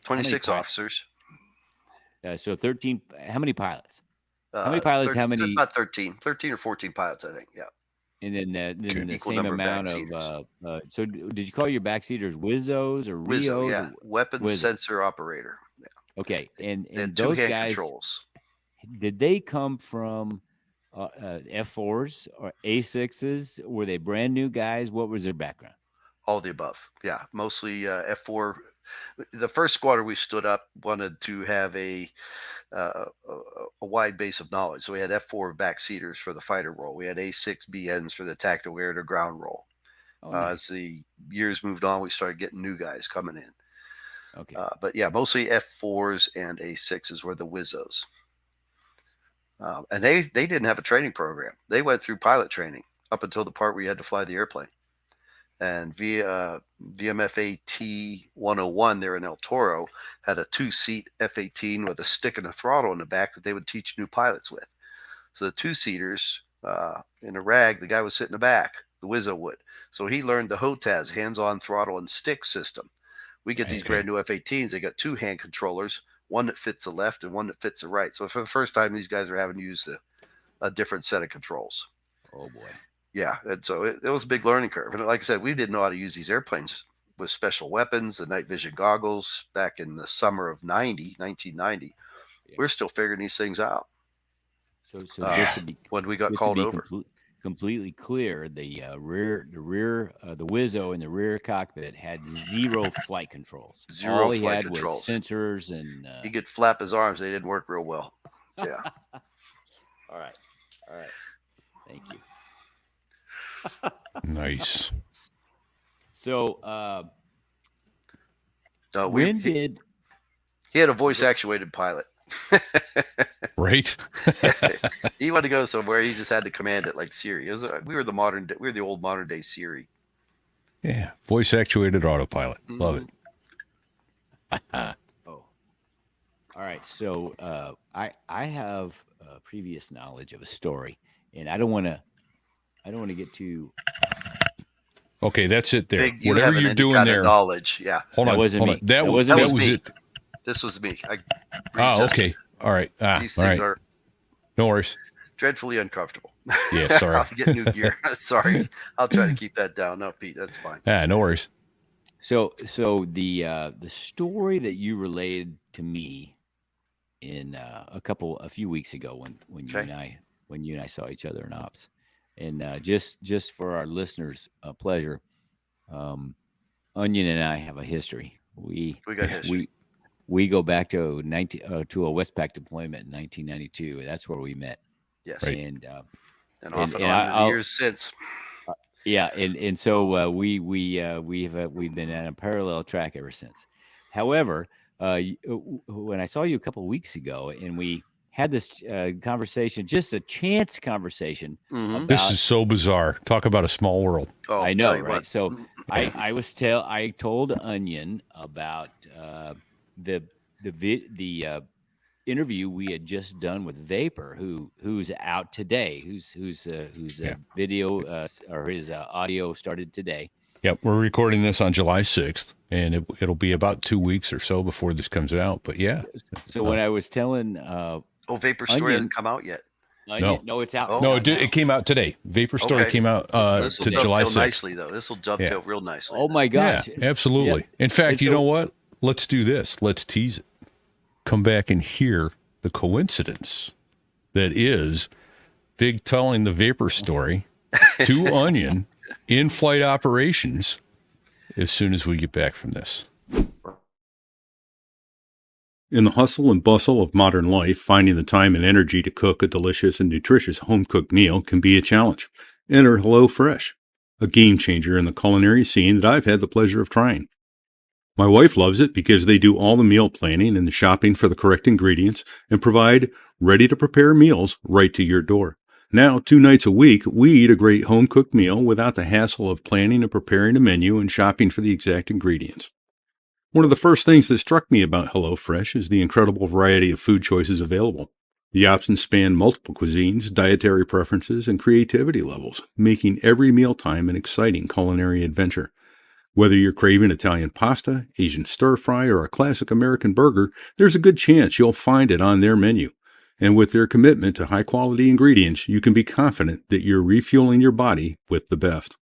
26 pilots? officers. So 13. How many pilots? How many pilots? 13, How many? About 13 or 14 pilots, I think. Yeah. And then the Equal same number of amount backseaters. of. So did you call your backseaters Wizzos or Rios? Wizzo, yeah. or- Weapons Wizzo. sensor operator. Yeah. Okay, and They had those two-hand guys. controls. Did they come from F4s or A6s? Were they brand new guys? What was their background? All the above. Yeah. Mostly F4. The first squadron we stood up wanted to have a wide base of knowledge. So we had F4 backseaters for the fighter role. We had A6 BNs for the tactical air to ground role. Oh, nice. As the years moved on, we started getting new guys coming in. Okay. But yeah, mostly F4s and A6s were the Wizzos. And they didn't have a training program. They went through pilot training up until the part where you had to fly the airplane. And via VMFA T101 there in El Toro had a 2-seat F-18 with a stick and a throttle in the back that they would teach new pilots with. So the 2-seaters in a rag, the guy was sitting in the back, the Wizzo would. So he learned the HOTAS, hands-on throttle and stick system. We get these Okay. brand new F-18s. They got 2 hand controllers, one that fits the left and one that fits the right. So for the first time, these guys are having to use a different set of controls. Oh boy. Yeah, and so it was a big learning curve. And like I said, we didn't know how to use these airplanes with special weapons, the night vision goggles back in the summer of 1990. Yeah. We're still figuring these things out So just to be when we got just called to be over. completely clear, the Wizzo in the rear cockpit had 0 flight controls. Zero All he flight had controls. was sensors and. He could flap his arms. They didn't work real well. Yeah. All right. Thank you. Nice. So So he had a voice actuated pilot. Right. He wanted to go somewhere. He just had to command it like Siri. We were the old modern day Siri. Yeah. Voice actuated autopilot. Love it. Oh, all right. So I have previous knowledge of a story, and I don't want to get too. Okay, that's it there. Big, you Whatever having you're any doing kind of there. knowledge. Yeah. Hold That on. wasn't hold me. on. That That wasn't was me. it. This was me. Oh, readjusted. okay. All right. These All things right. are No worries. dreadfully uncomfortable. Yeah, sorry. I'll get new gear. Sorry. I'll try to keep that down. No, Pete, that's fine. No worries. So the story that you relayed to me in a few weeks ago when you and I saw each other in ops, and just for our listeners' pleasure, Onion and I have a history. We got history. We go back to a Westpac deployment in 1992. That's where we met. Yes. Right. And Off and and on in the I'll- years since. yeah, and so we've been on a parallel track ever since. However, when I saw you a couple of weeks ago, and we had this conversation, just a chance conversation. Mhm. This is so bizarre. Talk about a small world. Oh, I tell know, you right? what. So I told Onion about the interview we had just done with Vapor, who's out today, whose Yeah. video or his audio started today. Yep, we're recording this on July 6th, and it'll be about 2 weeks or so before this comes out. But yeah, So when I was telling Vapor Story Onion. hasn't come out yet. Onion, no, it's out. Oh. no, It's out it came out today. Vapor Story Okay. came out This will to July dovetail 6th. nicely, though. This will dovetail real nicely. Oh my Yeah, gosh! absolutely. Yeah. In fact, And you so- know what? Let's do this. Let's tease it. Come back and hear the coincidence that is Fig telling the Vapor story to Onion in flight operations as soon as we get back from this. In the hustle and bustle of modern life, finding the time and energy to cook a delicious and nutritious home-cooked meal can be a challenge. Enter HelloFresh, a game changer in the culinary scene that I've had the pleasure of trying. My wife loves it because they do all the meal planning and the shopping for the correct ingredients and provide ready-to-prepare meals right to your door. Now, 2 nights a week, we eat a great home-cooked meal without the hassle of planning and preparing a menu and shopping for the exact ingredients. One of the first things that struck me about HelloFresh is the incredible variety of food choices available. The options span multiple cuisines, dietary preferences, and creativity levels, making every mealtime an exciting culinary adventure. Whether you're craving Italian pasta, Asian stir-fry, or a classic American burger, there's a good chance you'll find it on their menu. And with their commitment to high-quality ingredients, you can be confident that you're refueling your body with the best.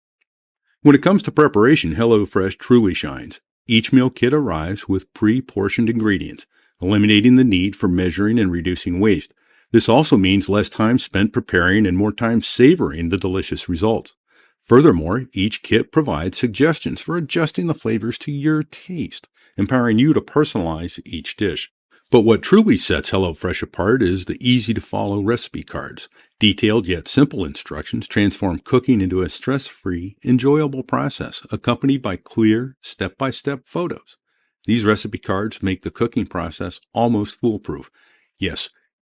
When it comes to preparation, HelloFresh truly shines. Each meal kit arrives with pre-portioned ingredients, eliminating the need for measuring and reducing waste. This also means less time spent preparing and more time savoring the delicious results. Furthermore, each kit provides suggestions for adjusting the flavors to your taste, empowering you to personalize each dish. But what truly sets HelloFresh apart is the easy-to-follow recipe cards. Detailed yet simple instructions transform cooking into a stress-free, enjoyable process, accompanied by clear, step-by-step photos. These recipe cards make the cooking process almost foolproof. Yes,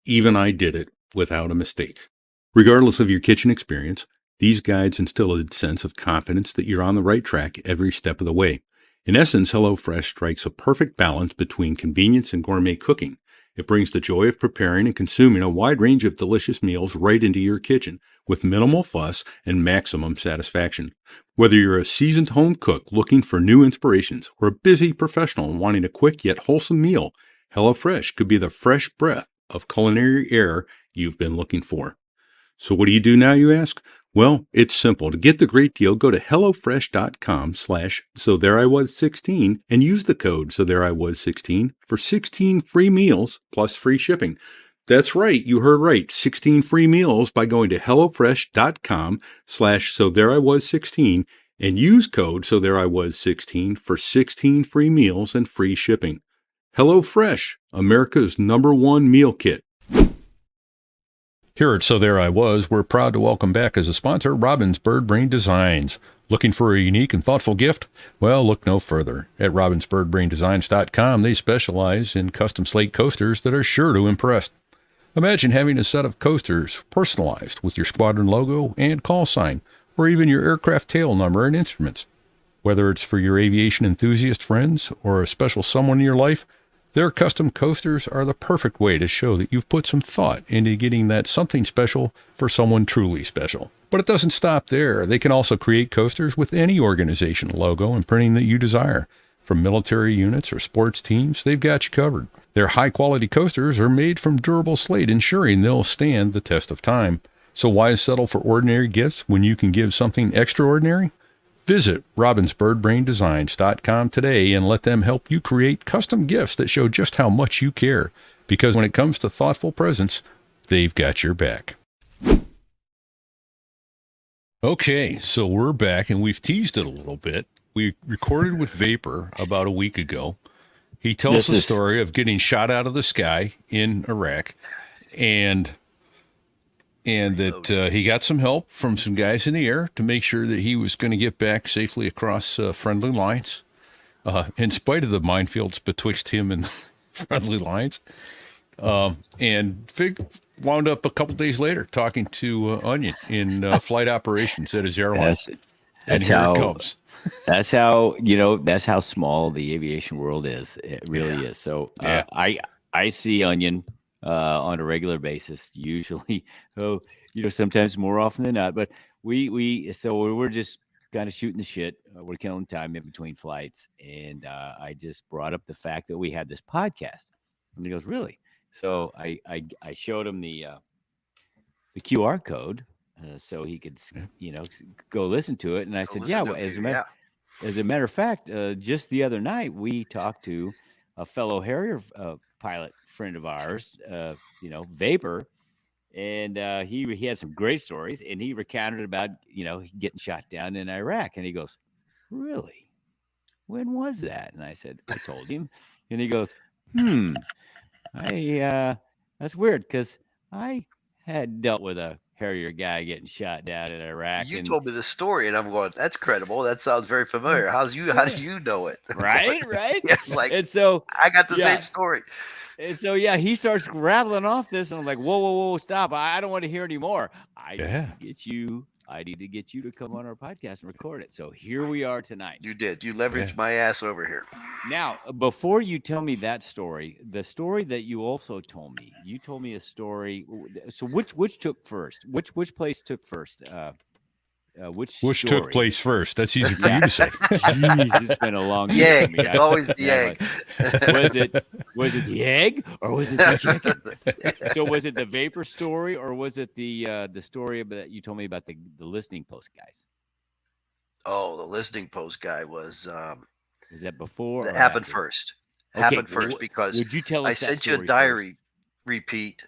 even I did it without a mistake. Regardless of your kitchen experience, these guides instill a sense of confidence that you're on the right track every step of the way. In essence, HelloFresh strikes a perfect balance between convenience and gourmet cooking. It brings the joy of preparing and consuming a wide range of delicious meals right into your kitchen with minimal fuss and maximum satisfaction. Whether you're a seasoned home cook looking for new inspirations or a busy professional wanting a quick yet wholesome meal, HelloFresh could be the fresh breath of culinary air you've been looking for. So what do you do now, you ask? Well, it's simple. To get the great deal, go to HelloFresh.com/SoThereIWas16 and use the code SoThereIWas16 for 16 free meals plus free shipping. That's right. You heard right. 16 free meals by going to HelloFresh.com/SoThereIWas16 and use code SoThereIWas16 for 16 free meals and free shipping. HelloFresh, America's #1 meal kit. Here at So There I Was, we're proud to welcome back as a sponsor Robin's Bird Brain Designs. Looking for a unique and thoughtful gift? Well, look no further. At RobinsBirdBrainDesigns.com, they specialize in custom slate coasters that are sure to impress. Imagine having a set of coasters personalized with your squadron logo and call sign, or even your aircraft tail number and instruments. Whether it's for your aviation enthusiast friends or a special someone in your life, their custom coasters are the perfect way to show that you've put some thought into getting that something special for someone truly special. But it doesn't stop there. They can also create coasters with any organization logo and printing that you desire. From military units or sports teams, they've got you covered. Their high-quality coasters are made from durable slate, ensuring they'll stand the test of time. So why settle for ordinary gifts when you can give something extraordinary? Visit RobinsBirdBrainDesigns.com today and let them help you create custom gifts that show just how much you care. Because when it comes to thoughtful presents, they've got your back. Okay, so we're back, and we've teased it a little bit. We recorded with Vapor about a week ago. He tells the story of getting shot out of the sky in Iraq, and that he got some help from some guys in the air to make sure that he was going to get back safely across friendly lines, in spite of the minefields betwixt him and friendly lines. And Fig wound up a couple days later talking to Onion in flight operations at his airline. That's how it comes. That's how small the aviation world is. It really is. So I see Onion on a regular basis, usually, sometimes more often than not. But we're just kind of shooting the shit. We're killing time in between flights, and I just brought up the fact that we had this podcast, and he goes, "Really?" So I showed him the QR code, so he could go listen to it, and I said, "Yeah." Well, as a matter of fact, just the other night we talked to a fellow Harrier pilot friend of ours, Vapor, And he had some great stories, and he recounted about getting shot down in Iraq. And he goes, "Really? When was that?" And I said, I told him, and he goes, that's weird because I had dealt with a Harrier guy getting shot down in Iraq. You and told me the story, and I'm going, "That's credible. That sounds very familiar. How do you know it?" right. Yeah, it's like, And so I got the yeah. same story. And so, yeah, he starts rattling off this, and I'm like, whoa, stop. I don't want to hear anymore. I need to get you to come on our podcast and record it. So here we are tonight. You did. You leveraged my ass over here. Now, before you tell me that story, the story that you also told me, you told me a story. So which took first? Which place took first? Which took place first? That's easy for you to say. Jeez, it's been a long time. Yeah, it's always the egg. Was it the egg or was it the chicken? So was it the vapor story or was it the story that you told me about the listening post guys? Oh, the listening post guy was that before? That happened first. Happened first because would you tell us I sent you a diary repeat,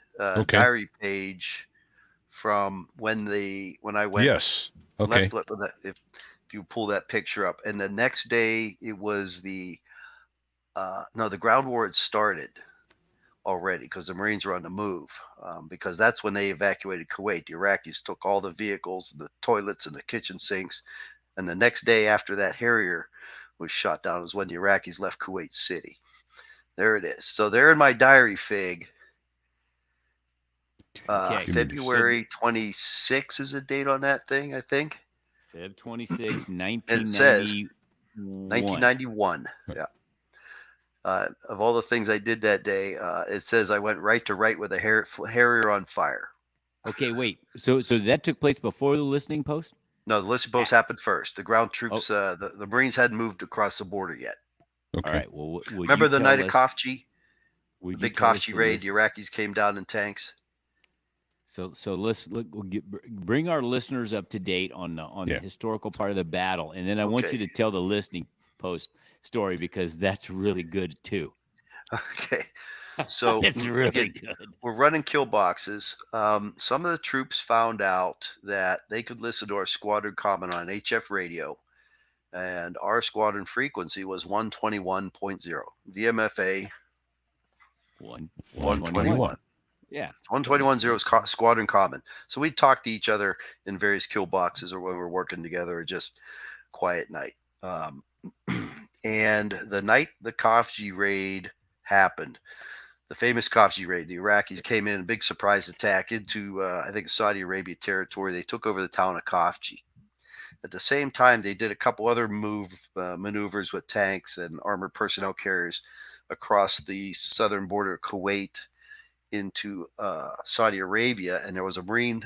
diary page from when I went. Yes. Okay. If you pull that picture up, and the next day it was the ground war had started already because the Marines were on the move, because that's when they evacuated Kuwait. The Iraqis took all the vehicles, the toilets, and the kitchen sinks, and the next day after that Harrier was shot down was when the Iraqis left Kuwait City. There it is. So there in my diary fig. February 26 is the date on that thing, I think. Feb 26, 1991. It says 1991. Yeah. Of all the things I did that day, it says I went right to right with a Harrier on fire. Okay, wait. So that took place before the listening post? No, the listening post happened first. The ground troops, the Marines hadn't moved across the border yet. Okay. All right. Well, remember the night of Khafji? The big Khafji raid. The Iraqis came down in tanks. So let's bring our listeners up to date on the historical part of the battle, and then I want you to tell the listening post story because that's really good too. Okay, so it's really good. We're running kill boxes. Some of the troops found out that they could listen to our squadron comment on HF radio, and our squadron frequency was 121.0 VMFA 121. Yeah. 121.0 is squadron common. So we talk to each other in various kill boxes or when we're working together or just quiet night. And the night the Khafji raid happened, the famous Khafji raid, the Iraqis came in a big surprise attack into, I think, Saudi Arabia territory. They took over the town of Khafji. At the same time, they did a couple other maneuvers with tanks and armored personnel carriers across the southern border of Kuwait into Saudi Arabia, and there was a Marine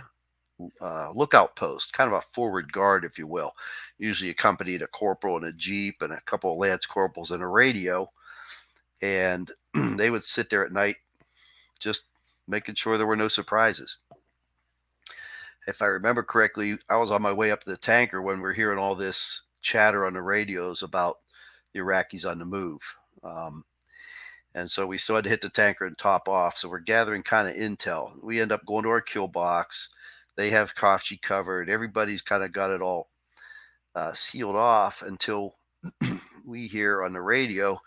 lookout post, kind of a forward guard, if you will, usually accompanied a corporal in a jeep and a couple of lance corporals and a radio, and they would sit there at night just making sure there were no surprises. If I remember correctly, I was on my way up to the tanker when we were hearing all this chatter on the radios about the Iraqis on the move. And so we still had to hit the tanker and top off. So we're gathering kind of intel. We end up going to our kill box. They have Khafji covered. Everybody's kind of got it all sealed off until we hear on the radio,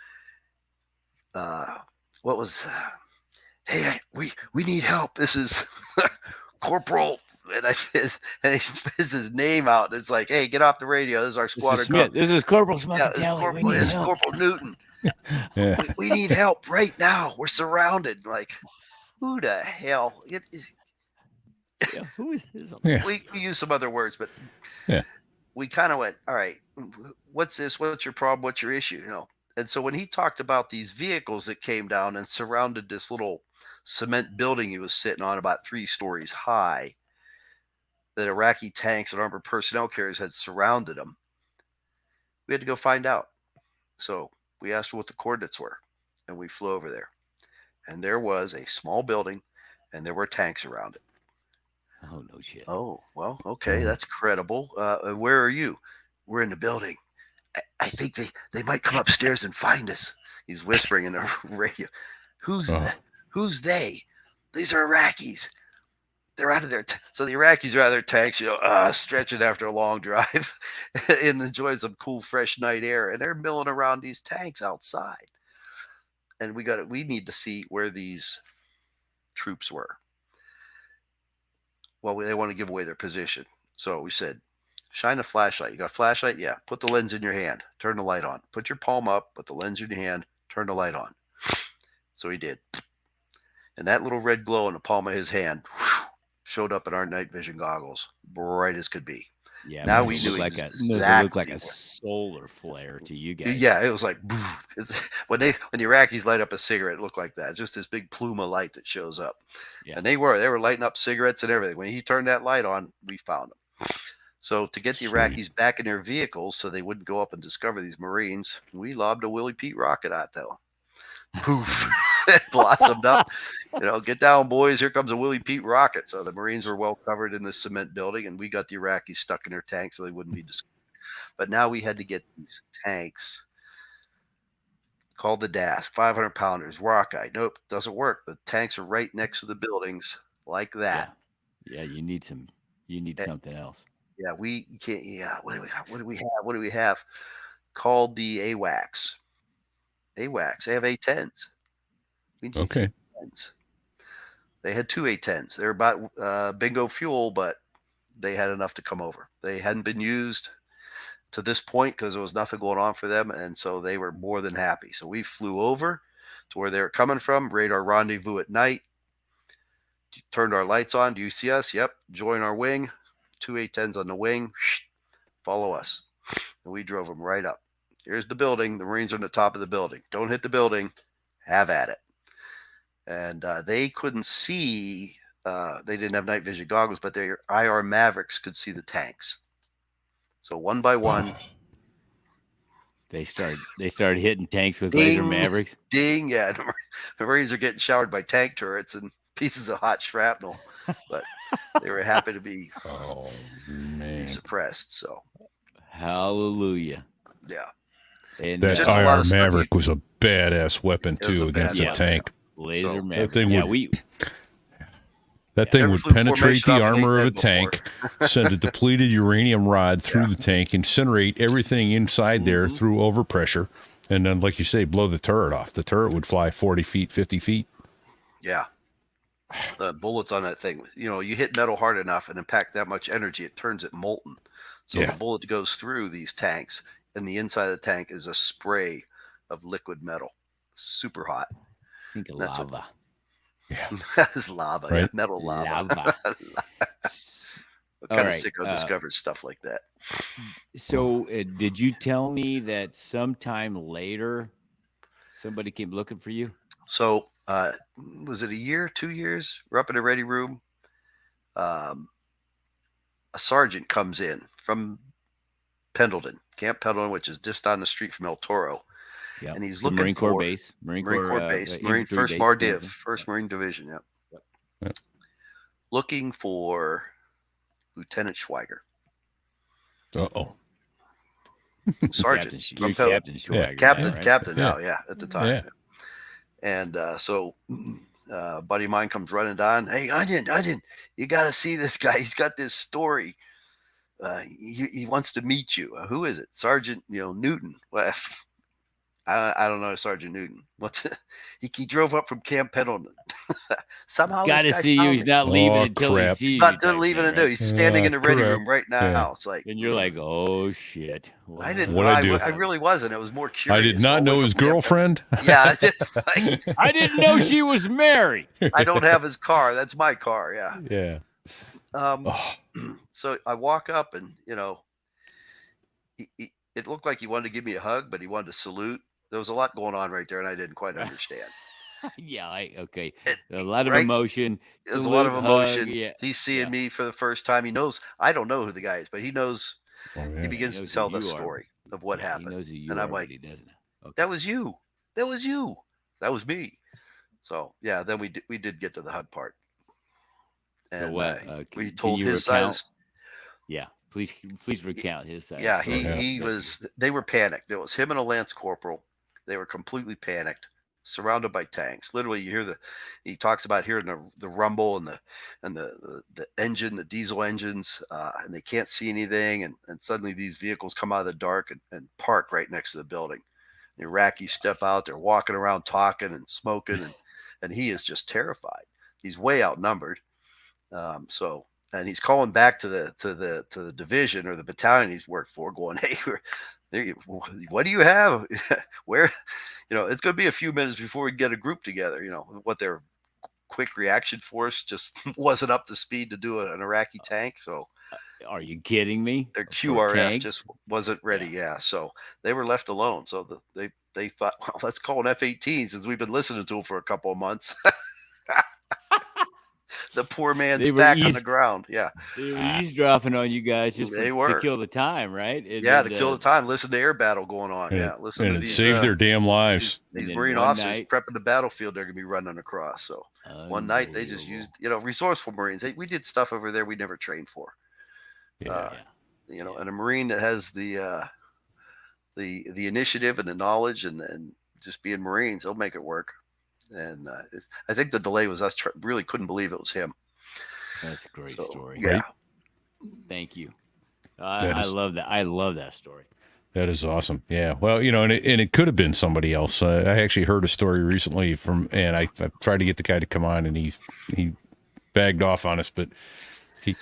hey, we need help. This is Corporal. And he fizzed his name out. It's like, hey, get off the radio. This is our squadron. This is Corporal Smuckatelli. This is Corporal Newton. We need help right now. We're surrounded. Like, who the hell? Who is this? We use some other words, but we kind of went, all right, what's this? What's your problem? What's your issue? And so when he talked about these vehicles that came down and surrounded this little cement building he was sitting on about 3 stories high, that Iraqi tanks and armored personnel carriers had surrounded them, we had to go find out. So we asked what the coordinates were, and we flew over there. And there was a small building, and there were tanks around it. Oh, no shit. Oh, well, okay, that's credible. Where are you? We're in the building. I think they might come upstairs and find us. He's whispering in the radio. Who's they? These are Iraqis. they're out of their so the Iraqis are out of their tanks, stretching after a long drive and enjoying some cool, fresh night air, and they're milling around these tanks outside. And we need to see where these troops were. Well, they want to give away their position, so we said, shine a flashlight. You got a flashlight? Yeah. Put the lens in your hand. Turn the light on. Put your palm up. Put the lens in your hand. Turn the light on. So he did. And that little red glow in the palm of his hand showed up in our night vision goggles, bright as could be. Yeah. Now it we knew looked exactly like a what- solar flare to you guys. Yeah, it was like when the Iraqis light up a cigarette, it looked like that. Just this big plume of light that shows up. Yeah. And they were lighting up cigarettes and everything. When he turned that light on, we found them. So to get the Sweet. Iraqis back in their vehicles so they wouldn't go up and discover these Marines, we lobbed a Willie Pete rocket at them. Poof. It blossomed up. Get down, boys. Here comes a Willie Pete rocket. So the Marines were well covered in this cement building, and we got the Iraqis stuck in their tanks so they wouldn't be discovered. But now we had to get these tanks called the DAS, 500 pounders, rockeye. Nope, doesn't work. The tanks are right next to the buildings like that. Yeah. You need something else. Yeah, we can't. Yeah, what do we have? Called the AWACS. AWACS. They have A10s. We need Okay. A10s. They had two A10s. They're about bingo fuel, but they had enough to come over. They hadn't been used to this point because there was nothing going on for them, and so they were more than happy. So we flew over to where they were coming from, radar rendezvous at night, turned our lights on. Do you see us? Yep. Join our wing. Two A10s on the wing. Follow us. And we drove them right up. Here's the building. The Marines are on the top of the building. Don't hit the building. Have at it. And they couldn't see. They didn't have night vision goggles, but their IR Mavericks could see the tanks. So one by one, They started hitting tanks with laser Ding. Mavericks. ding, yeah, the Marines are getting showered by tank turrets and pieces of hot shrapnel. But they were happy to be Oh man, suppressed. So Hallelujah. yeah, And that Just a lot IR of stuff Maverick was a badass weapon It was too a against badass a tank. laser So, Maverick. thing Yeah, would- That thing Never would flew penetrate formation the off an armor of a A10 tank, send a depleted uranium rod through the tank, incinerate everything inside there through overpressure, and then, like you say, blow the turret off. The turret would fly 40 feet, 50 feet. yeah. The bullets on that thing, you hit metal hard enough and impact that much energy, it turns it molten. So Yeah. the bullet goes through these tanks, and the inside of the tank is a spray of liquid metal, super hot. think of That's what- lava. That's lava, yeah, Right. metal lava. Lava. I'm All kind of right, sick of discovered stuff like that. So, did you tell me that sometime later somebody came looking for you? So, was it a year, 2 years? We're up in the ready room. A sergeant comes in from Pendleton, Camp Pendleton, which is just down the street from El Toro. Yeah, And he's the looking Marine Corps for- base, Marine Corps Corps base, infantry Marine First base, Mar Pendleton. Div, First Marine Division. Yep. Yep. Looking for Lieutenant Schweiger, Uh-oh. sergeant Captain, from you're Pendleton. Captain Schwager, Captain, right? Captain Yeah. now, yeah, at the time. Yeah. And so a buddy of mine comes running down. Hey, Onion, you got to see this guy. He's got this story. He wants to meet you. Who is it? Sergeant, Newton. Well, I don't know Sergeant Newton. He drove up from Camp Pendleton. Somehow Got to this guy see you. found He's me. not leaving Oh, until crap. he sees Not you. to type leaving thing, and do. right? He's standing in the ready crap. room right now. Yeah. It's like And you're like, oh shit. I didn't. What'd I do? I really wasn't. It was more curious. I did not all the know way his from Camp girlfriend. Pendleton. Yeah, it's like, I didn't know she was married. I don't have his car. That's my car. Yeah. Yeah. Oh, So I walk up and, it looked like he wanted to give me a hug, but he wanted to salute. There was a lot going on right there, and I didn't quite understand. Yeah, okay. A lot of Right? emotion. There's a lot of Salute, hug, emotion. yeah, He's seeing yeah. me for the first time. He knows I don't know who the guy is, but he knows. oh, He yeah. begins to knows who tell the you are. story of what Yeah, happened. He knows who you And are, I'm but like, he doesn't. Okay. That was you. That was you. That was me. So yeah, then we did get to the HUD part, So and what? we Can told you his recount? side. Yeah, please recount his side. Yeah, of the story. he was. They were panicked. It was him and a lance corporal. They were completely panicked. surrounded by tanks. Literally, you hear he talks about hearing the rumble and the engine, the diesel engines, and they can't see anything. And suddenly these vehicles come out of the dark and park right next to the building. The Iraqis step out. They're walking around talking and smoking, and he is just terrified. He's way outnumbered. And he's calling back to the division or the battalion he's worked for, going, "Hey, what do you have? Where, it's going to be a few minutes before we get a group together." What their quick reaction force just wasn't up to speed to do an Iraqi tank. So, are you kidding me? Their QRF just wasn't ready. Yeah. So they were left alone. So they thought, well, let's call an F-18 since we've been listening to them for a couple of months. The poor man's back on the ground. Yeah. They were eavesdropping on you guys just to kill the time, right? To kill the time. Listen to air battle going on. Listen to these. Save their damn lives. These Marine officers prepping the battlefield they're going to be running across. So one night they just used, resourceful Marines. We did stuff over there we never trained for. And a Marine that has the initiative and the knowledge and just being Marines, they'll make it work. And I think the delay was us really couldn't believe it was him. That's a great story. Yeah. Thank you. I love that. I love that story. That is awesome. Yeah. Well, and it could have been somebody else. I actually heard a story recently and I tried to get the guy to come on and he bagged off on us, but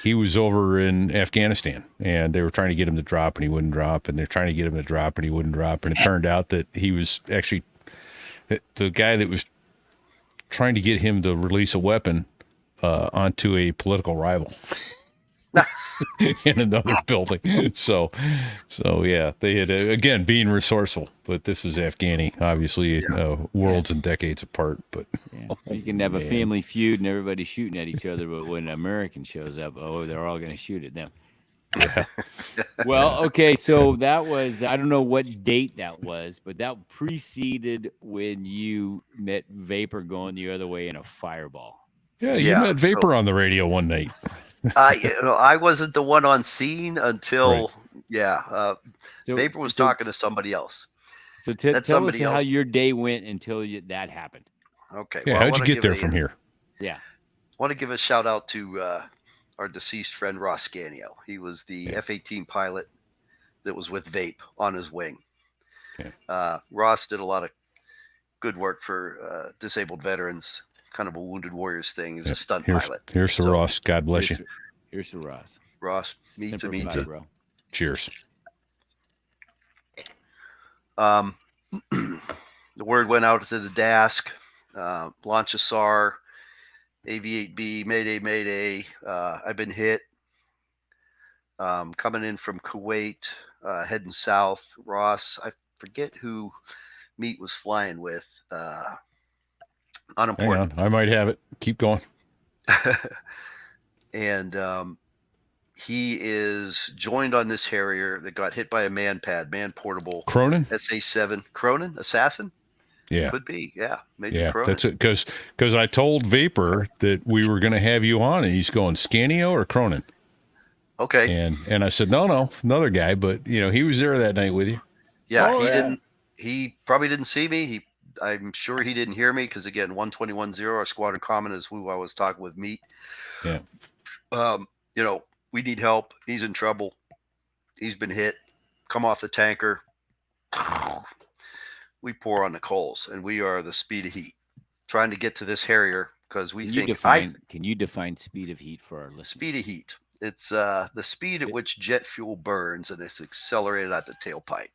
he was over in Afghanistan and they were trying to get him to drop and he wouldn't drop, and they're trying to get him to drop and he wouldn't drop. And it turned out that he was actually the guy that was trying to get him to release a weapon onto a political rival in another building. So yeah, they had, again, being resourceful, but this is Afghani, obviously, worlds and decades apart. But you can have a family feud and everybody's shooting at each other, but when an American shows up, they're all going to shoot at them. Yeah. Well, okay, so that was, I don't know what date that was, but that preceded when you met Vapor going the other way in a Fireball. Yeah, you met Vapor on the radio one night. I wasn't the one on scene until, Vapor was talking to somebody else. So tell us how your day went until that happened. Okay. Yeah, how'd you get there from here? Yeah. I want to give a shout out to our deceased friend Ross Scannio. He was the F-18 pilot that was with Vape on his wing. Okay. Ross did a lot of good work for disabled veterans, kind of a Wounded Warriors thing. He was a stunt pilot. Here's to Ross. God bless you. Here's to Ross. Ross, meets a. Bro. Cheers. The word went out to the DASC, launch a SAR, AV-8B, Mayday, Mayday. I've been hit. Coming in from Kuwait, heading south. Ross, I forget who Meat was flying with. Unimportant. Hang on, I might have it. Keep going. And he is joined on this Harrier that got hit by a man-portable. Cronin? SA-7. Cronin? Assassin? Yeah. Could be. Yeah. Major Cronin. That's it. Because I told Vapor that we were going to have you on, and he's going, Scannio or Cronin? Okay. And I said, no, another guy. But, he was there that night with you. Yeah. He probably didn't see me. I'm sure he didn't hear me because, again, 121-0, our squadron common is who I was talking with, Meat. Yeah. We need help. He's in trouble. He's been hit. Come off the tanker. We pour on the coals, and we are the speed of heat, trying to get to this Harrier because we think. Can you define speed of heat for our listeners? Speed of heat. It's the speed at which jet fuel burns, and it's accelerated out the tailpipe.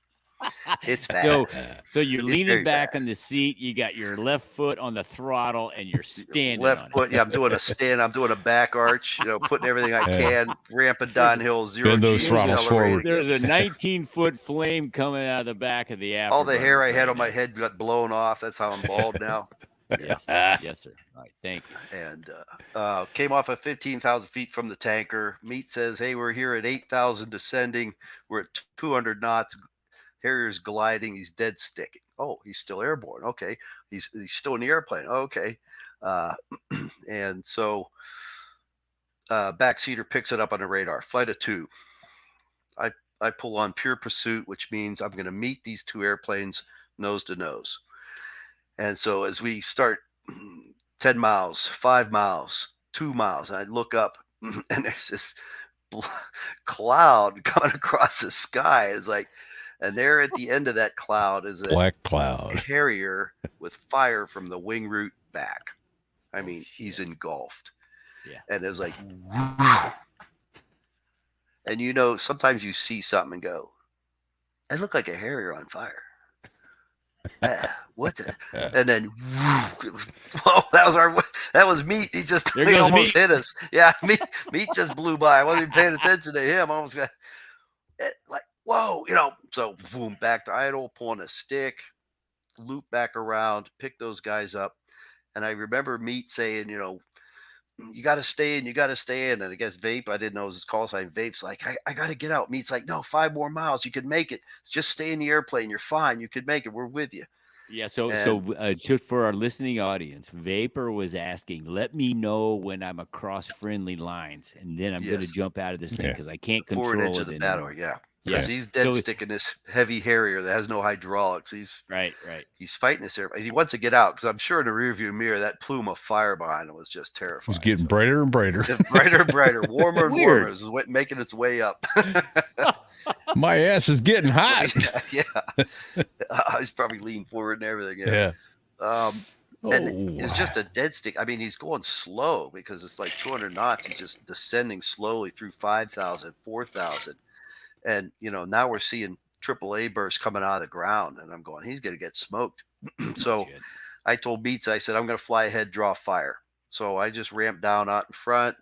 It's fast. So you're leaning back on the seat. You got your left foot on the throttle, and you're standing. Left foot. Yeah, I'm doing a stand. I'm doing a back arch. Putting everything I can. Ramping downhill. Bend those throttles forward. There's a 19-foot flame coming out of the back of the afterburner. All the hair I had on my head got blown off. That's how I'm bald now. Yes, sir. All right, thank you. And came off at 15,000 feet from the tanker. Meat says, "Hey, we're here at 8,000 descending. We're at 200 knots. Harrier's gliding. He's dead sticking. Oh, he's still airborne. Okay. He's still in the airplane. Okay. And so backseater picks it up on the radar. Flight of 2. I pull on pure pursuit, which means I'm going to meet these two airplanes nose to nose. And so as we start 10 miles, 5 miles, 2 miles, I look up and there's this cloud coming across the sky. It's like, and there at the end of that cloud is a Black cloud. Harrier with fire from the wing root back. I mean, he's engulfed. Yeah. And it was like, and you know, sometimes you see something and go, it looked like a Harrier on fire. What the? And then, whoa, that was Meat. He just There he goes almost Meat. hit us. Yeah, Meat just blew by. I wasn't even paying attention to him. I almost got like, whoa, you know. So boom, back to idle, pulling a stick, loop back around, pick those guys up. And I remember Meat saying, you know, you got to stay in, you got to stay in. And I guess Vape, I didn't know it was his call sign. Vape's like, I got to get out. Meat's like, no, 5 more miles. You can make it. Just stay in the airplane. You're fine. You could make it. We're with you. Yeah, so just for our listening audience, Vapor was asking, let me know when I'm across friendly lines, and then I'm going to Yes. jump out of this thing Yeah. because I can't Forward control edge it of the anymore. battle. Yeah. Yeah. Because he's dead So- sticking this heavy Harrier that has no hydraulics. Right. He's fighting this airplane. He wants to get out because I'm sure in the rearview mirror that plume of fire behind him was just terrifying. It's getting brighter and brighter. brighter and brighter, warmer and Weird. warmer. It's making its way up. My ass is getting hot. yeah. He's probably leaning forward and everything. Yeah. And it's just a dead stick. I mean, he's going slow because it's like 200 knots. He's just descending slowly through 5,000, 4,000. And, you know, now we're seeing AAA bursts coming out of the ground. And I'm going, he's going to get smoked. So Shit. I told Beats, I said, I'm going to fly ahead, draw fire. So I just ramped down out in front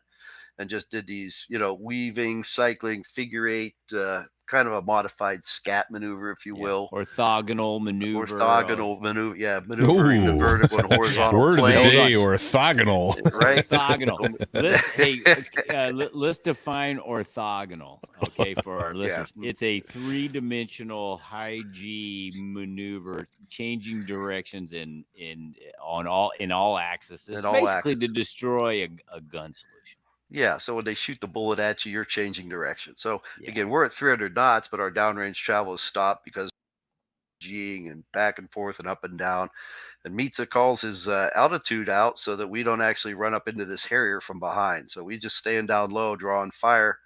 and just did these, you know, weaving, cycling, figure eight, kind of a modified scat maneuver, if you Yeah. will. Orthogonal maneuver. Orthogonal maneuver, yeah, maneuvering the Ooh. vertical and horizontal Word of the plane. day, orthogonal. Right? Orthogonal. Let's define orthogonal, okay, for our listeners. It's a 3-dimensional high G maneuver, changing directions in all axes. It's In all basically axes. to destroy a gun solution. Yeah, so when they shoot the bullet at you, you're changing direction. So Yeah. again, we're at 300 knots, but our downrange travel is stopped because G'ing and back and forth and up and down. And Mitza calls his altitude out so that we don't actually run up into this Harrier from behind. So we just staying down low, drawing fire.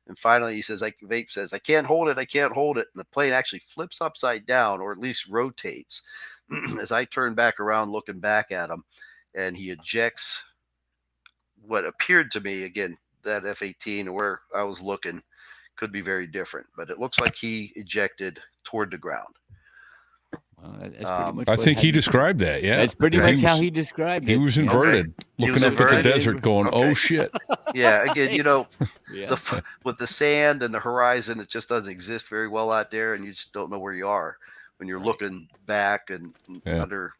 And finally, he says, like Vape says, I can't hold it. I can't hold it. And the plane actually flips upside down, or at least rotates. As I turn back around, looking back at him, and he ejects what appeared to me, again, that F-18 where I was looking could be very different, but it looks like he ejected toward the ground. Well, that's pretty much I what think he happened. described that. Yeah. That's pretty Yeah, much he how was- he described it. He was inverted, He looking was up inverted? at the desert, going, Okay. "Oh shit!" Yeah, again, you know, Yeah. with the sand and the horizon, it just doesn't exist very well out there, and you just don't know where you are when you're Right. looking back and Yeah. under.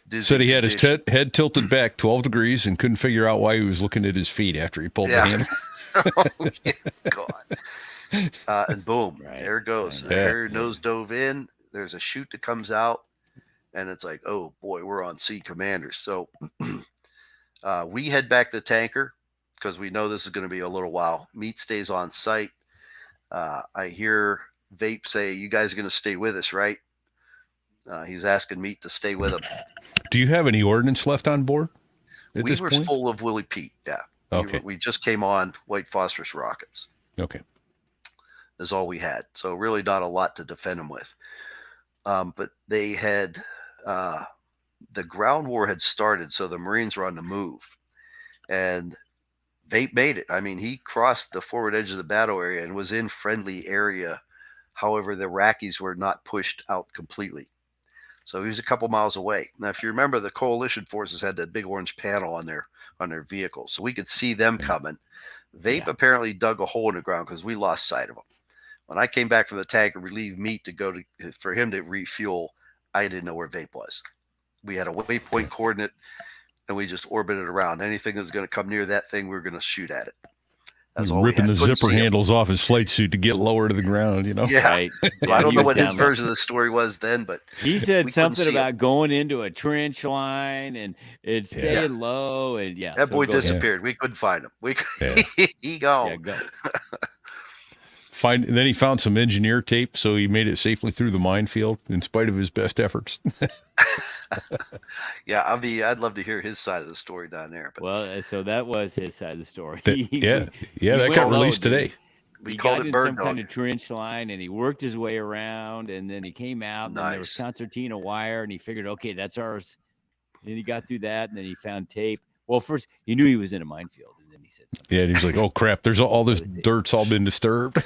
dizzy Said he had his conditions. head tilted back 12 degrees and couldn't figure out why he was looking at his feet after he pulled Yeah. the handle. Oh, yeah, God. And boom, Right, there it goes. right. There, nose dove in. There's a chute that comes out, and it's like, oh boy, we're on Sea Commanders. So we head back to the tanker because we know this is going to be a little while. Meat stays on site. I hear Vape say, "You guys are going to stay with us, right?" He's asking Meat to stay with him. Do you have any ordnance left on board at We this were point? full of Willie Pete. Yeah. Okay. We just came on white phosphorus rockets. Okay. Is all we had. So really not a lot to defend them with. But they had the ground war had started, so the Marines were on the move. And Vape made it. I mean, he crossed the forward edge of the battle area and was in friendly area. However, the Iraqis were not pushed out completely. So he was a couple miles away. Now, if you remember, the coalition forces had that big orange panel on their vehicles, so we could see them coming. Vape apparently dug a hole in the ground because we lost sight of him. When I came back from the tank and relieved Meat to go for him to refuel, I didn't know where Vape was. We had a waypoint coordinate, and we just orbited around. Anything that was going to come near that thing, we were going to shoot at it. That's all we Ripping had. the Couldn't zipper see him. handles off his flight suit to get lower to the ground, you know? Yeah. Right. So Yeah, I don't he know was what his down low. version of the story was then, but He said we couldn't something see about him. going into a trench line and staying low, and that boy go ahead. disappeared. We couldn't find him. Yeah. He gone. Yeah, go. then he found some engineer tape, so he made it safely through the minefield in spite of his best efforts. Yeah, I'd love to hear his side of the story down there. But Well, so that was his side of the story. Yeah, He that went got low, released dude. today. we He called got it in bird some dog. kind of trench line, and he worked his way around, and then he came out, and then there was Nice. concertina wire, and he figured, okay, that's ours. And then he got through that, and then he found tape. Well, first he knew he was in a minefield, and then he said something. Yeah, and he's like, "Oh crap! There's all this dirt's all been disturbed.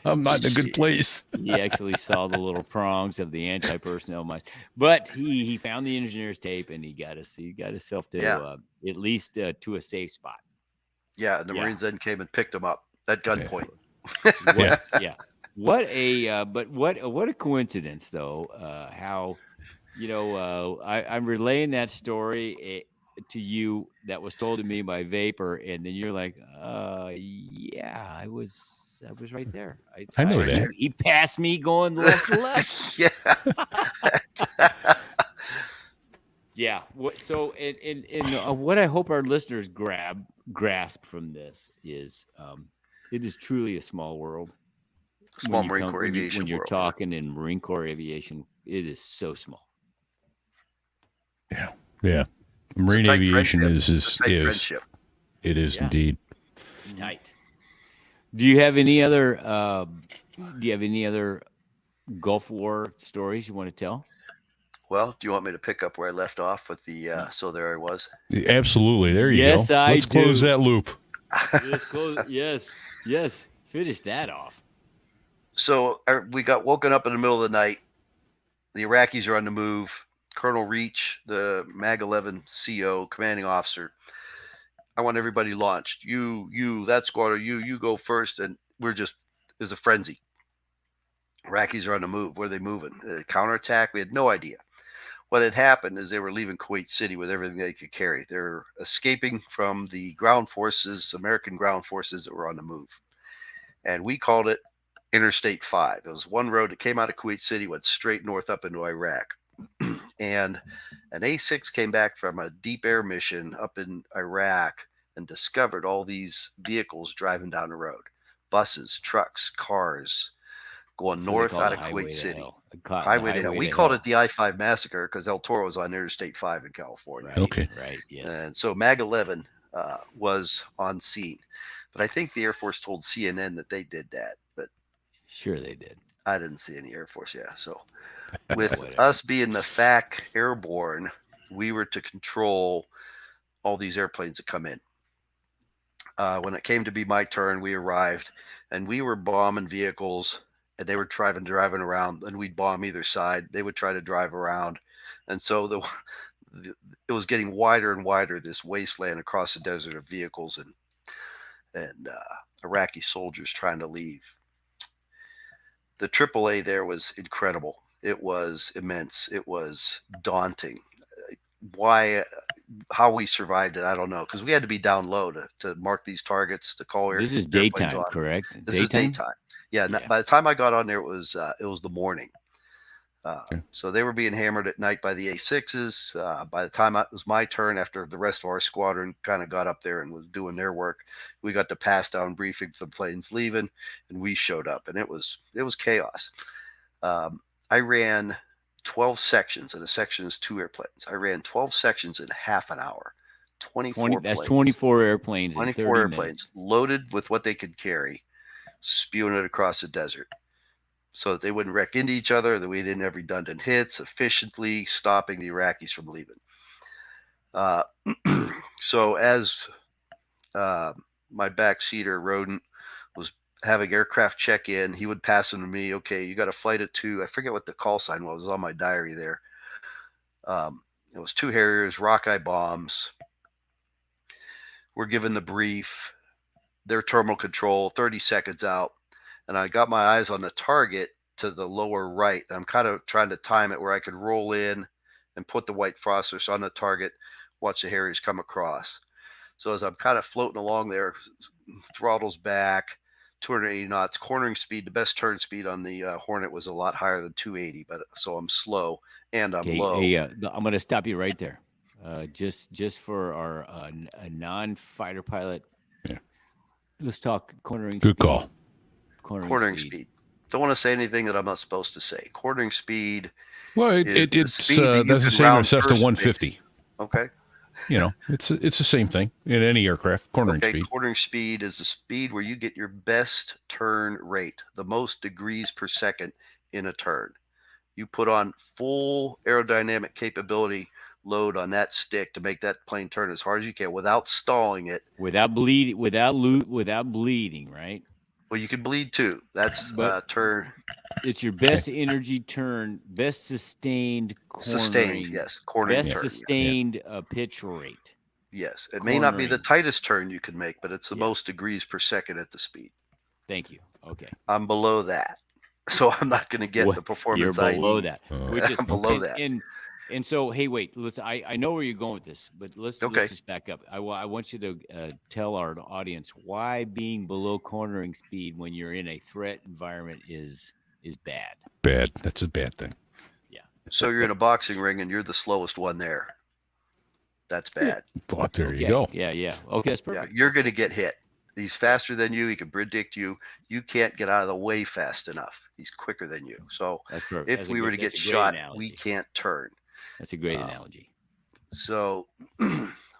I'm not in a good place." He actually saw the little prongs of the anti-personnel mine, but he found the engineer's tape, and he got himself to Yeah. at least to a safe spot. Yeah, and the Yeah. Marines then came and picked him up at gunpoint. Yeah. Yeah. What a coincidence, though. How, I'm relaying that story to you that was told to me by Vapor, and then you're like, yeah, I was right there. I know that. He passed me going left to left. Yeah. Yeah. So, what I hope our listeners grasp from this is, it is truly a small world. Small When you Marine come- Corps when you- aviation when you're world. talking in Marine Corps aviation, it is so small. Yeah. Marine tight aviation friendship. is It's a tight friendship. it is Yeah. indeed. It's tight. Do you have any other Gulf War stories you want to tell? Well, do you want me to pick up where I left off with the so there I was? Absolutely. There you Yes, go. I Let's close do. that loop. Yes. Finish that off. So we got woken up in the middle of the night. The Iraqis are on the move. Colonel Reach, the MAG 11 CO, commanding officer. I want everybody launched. You, that squadron, you go first. And there's a frenzy. Iraqis are on the move. Where are they moving? Counterattack? We had no idea. What had happened is they were leaving Kuwait City with everything they could carry. They're escaping from the ground forces, American ground forces that were on the move. And we called it Interstate 5. It was one road that came out of Kuwait City, went straight north up into Iraq. And an A6 came back from a deep air mission up in Iraq and discovered all these vehicles driving down the road. Buses, trucks, cars, going So they north call out it of Highway Kuwait to City. Hell. Highway to Hell. We called it the I-5 massacre because El Toro was on Interstate 5 in California. Right, Okay. Right. Yes. And so MAG 11 was on scene. But I think the Air Force told CNN that they did that. But Sure, they did. I didn't see any Air Force. Yeah. So with Whatever. us being the FAC airborne, we were to control all these airplanes that come in. When it came to be my turn, we arrived and we were bombing vehicles and they were driving around and we'd bomb either side. They would try to drive around. And so it was getting wider and wider, this wasteland across the desert of vehicles and Iraqi soldiers trying to leave. The AAA there was incredible. It was immense. It was daunting. How we survived it, I don't know, because we had to be down low to mark these targets, to call This is airplanes daytime, on. correct? This is daytime. Yeah, Yeah. by the time I got on there, it was the morning. Okay. So they were being hammered at night by the A6s. By the time it was my turn, after the rest of our squadron kind of got up there and was doing their work, we got the pass down briefing for the planes leaving, and we showed up, and it was chaos. I ran 12 sections, and a section is 2 airplanes. I ran 12 sections in half an hour. 24 That's planes. 24 airplanes. in 24 30 airplanes minutes. loaded with what they could carry, spewing it across the desert so that they wouldn't wreck into each other, that we didn't have redundant hits, efficiently stopping the Iraqis from leaving. So as my backseater, Rodent, was having aircraft check in, he would pass them to me. Okay, you got a flight at 2. I forget what the call sign was. It was on my diary there. It was 2 Harriers, Rockeye bombs. We're given the brief. Their terminal control, 30 seconds out. And I got my eyes on the target to the lower right. I'm kind of trying to time it where I could roll in and put the white phosphorus on the target, watch the Harriers come across. So as I'm kind of floating along there, throttles back, 280 knots, cornering speed. The best turn speed on the Hornet was a lot higher than 280, but so I'm slow and I'm low. Hey, I'm going to stop you right there. Just for our a non-fighter pilot. Yeah. Let's talk cornering Good speed. call. Quartering speed. Don't want to say anything that I'm not supposed to say. Quartering speed. Well, is the it's speed that you that's the can same in a round Cessna first 150. Okay. You know, it's the same thing in any aircraft. Cornering speed. Quartering speed is the speed where you get your best turn rate, the most degrees per second in a turn. You put on full aerodynamic capability load on that stick to make that plane turn as hard as you can without stalling it. Without bleeding, without bleeding, right? Well, you can bleed too. That's But- turn It's your best energy turn, best sustained cornering, sustained. Yes, cornering best turn. sustained pitch rate. Yes, it may not be the cornering. tightest turn you can make, but it's the Yeah. most degrees per second at the speed. Thank you. Okay. I'm below that, so I'm not going to get What? the performance You're I below need. that, Oh. which is I'm below and, that. And so, hey, wait, listen. I know where you're going with this, but let's Okay. just back up. I want you to tell our audience why being below cornering speed when you're in a threat environment is bad. Bad. That's a bad thing. So you're in a boxing ring and you're the slowest one there. That's bad. But there Okay. you go. Yeah. Okay, that's Yeah, perfect. you're going to get hit. He's faster than you. He can predict you. You can't get out of the way fast enough. He's quicker than you. So That's perfect. if That's a we were great- to get that's a great shot, analogy. we can't turn. That's a great analogy. So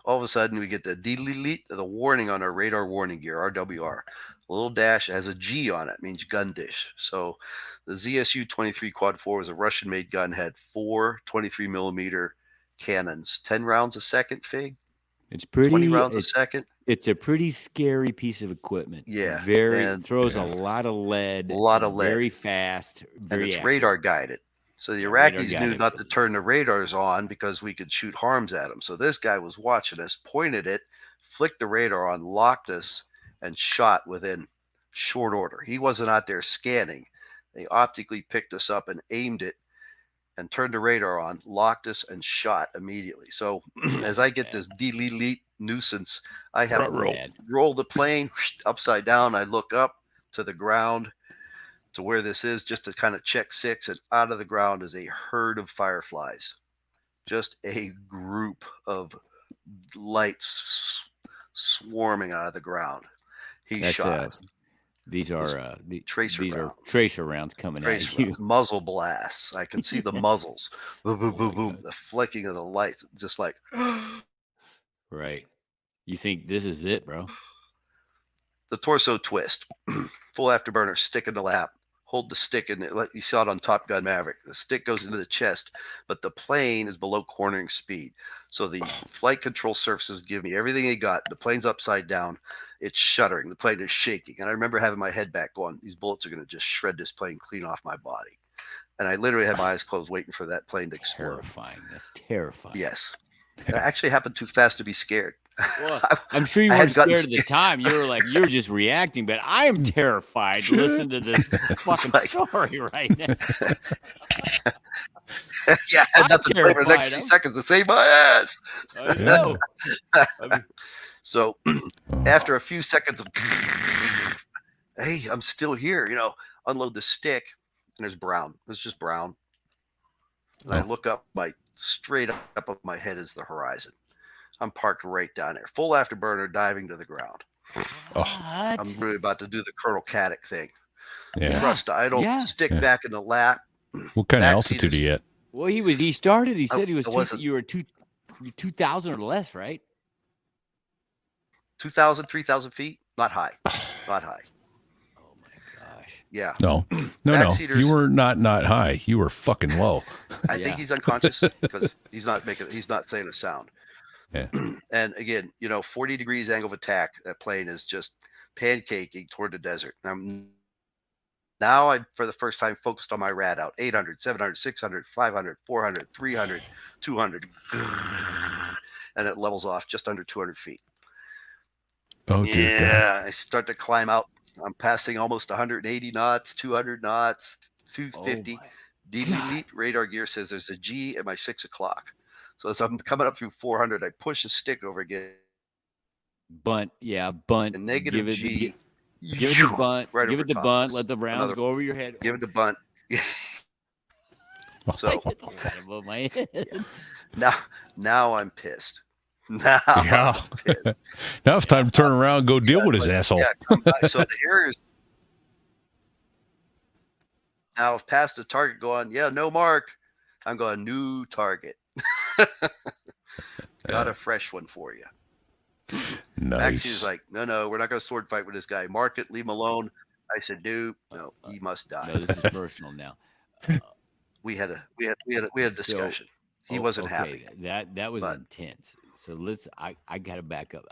all of a sudden we get the delete, the warning on our radar warning gear, RWR. A little dash has a G on it, means gun dish. So the ZSU 23 Quad 4 was a Russian-made gun, had 4 23 millimeter cannons, 10 rounds a second, Fig, It's pretty. 20 rounds a it's- second. It's a pretty scary piece of equipment. Yeah, Very and- throws a lot of lead. A lot of lead. Very fast. And Very it's accurate. radar guided. So the radar Iraqis knew guided. not to turn the radars on because we could shoot harms at them. So this guy was watching us, pointed it, flicked the radar on, locked us, and shot within short order. He wasn't out there scanning. They optically picked us up and aimed it and turned the radar on, locked us, and shot immediately. So as I get this delete nuisance, I have to roll the plane upside down. I look up to the ground to where this is just to kind of check 6, and out of the ground is a herd of fireflies, just a group of lights swarming out of the ground. He That's, shot These are tracer these are rounds. tracer rounds coming tracer at you. rounds, muzzle blasts. I can see the muzzles, boom, boom, Oh boom, my boom, God. the flicking of the lights, just like Right. You think this is it, bro? the torso twist, full afterburner, stick in the lap. Hold the stick in it. Like you saw it on Top Gun Maverick. The stick goes into the chest, but the plane is below cornering speed. So the flight control surfaces give me everything they got. The plane's upside down. It's shuddering. The plane is shaking. And I remember having my head back going, these bullets are going to just shred this plane clean off my body. And I literally had my eyes closed waiting for that plane to explode. Terrifying. That's terrifying. Yes. It actually happened too fast to be scared. Well, I'm sure you I weren't had gotten scared at the time. You were like, you're just reacting, but I am terrified. Listen to this fucking like- story right now. Yeah, I had I'm nothing to play for the next terrified. 3 seconds to save my ass. I know. I mean, So after a few seconds of, hey, I'm still here, unload the stick, and there's brown. It's just brown. And I look up, straight up of my head is the horizon. I'm parked right down there, full afterburner, diving to the ground. I'm really about to do the Colonel Caddick thing. Yeah. Thrust idle, Yeah. stick Yeah. back in the lap. What kind of Backseat altitude are is- you at? Well, he started. He said he was. I wasn't- You were 2,000 or less, right? 2,000, 3,000 feet, not high, not high. Oh my gosh. No, Yeah, no. Backseaters- You were not high. You were fucking low. I Yeah. think he's unconscious because he's not saying a sound. Yeah. And again, 40 degrees angle of attack. That plane is just pancaking toward the desert. Now I, for the first time, focused on my rad out. 800, 700, 600, 500, 400, 300, 200. And it levels off just under 200 feet. Oh, dear God. Yeah, I start to climb out. I'm passing almost 180 knots, 200 knots, 250. Oh my Delete radar gear says there's a G at my 6 o'clock. So as I'm coming up through 400, I push the stick over again. Bunt. Yeah, bunt. And negative Give it, G. give it the bunt. Right give over it the top bunt. of us. Let the rounds Another- go over your head. Give it the bunt. So Right above my head. now I'm pissed. Now Yeah. I'm pissed. Now it's time to turn around and go deal with his Like, asshole. yeah, come by. So the Harriers, Now, if past the target going, yeah, no mark, I'm going new target. Got a fresh one for you. Nice. Maxie was like, no, we're not going to sword fight with this guy. Mark it, leave him alone. I said, no, he must die. No, this is personal now. We had a discussion. He wasn't happy. That was but- intense. So I gotta back up.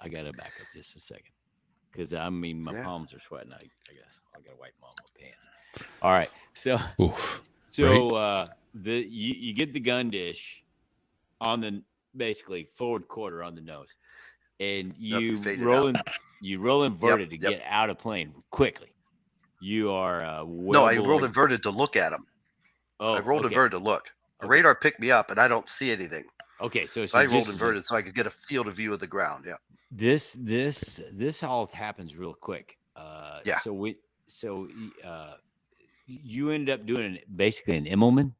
Just a second. Because I mean my palms are sweating. I guess I gotta wipe them on my pants. All right. So Oof. you get the gun dish on the basically forward quarter on the nose. And you fade it roll inverted Yep, to get out of plane quickly. You are No, I rolled inverted to look at him. Oh, I rolled okay. inverted to look. The Okay. radar picked me up, and I don't see anything. Okay, so I rolled just- inverted so I could get a field of view of the ground. Yeah. This all happens real quick. Yeah. You ended up doing basically an Immelman.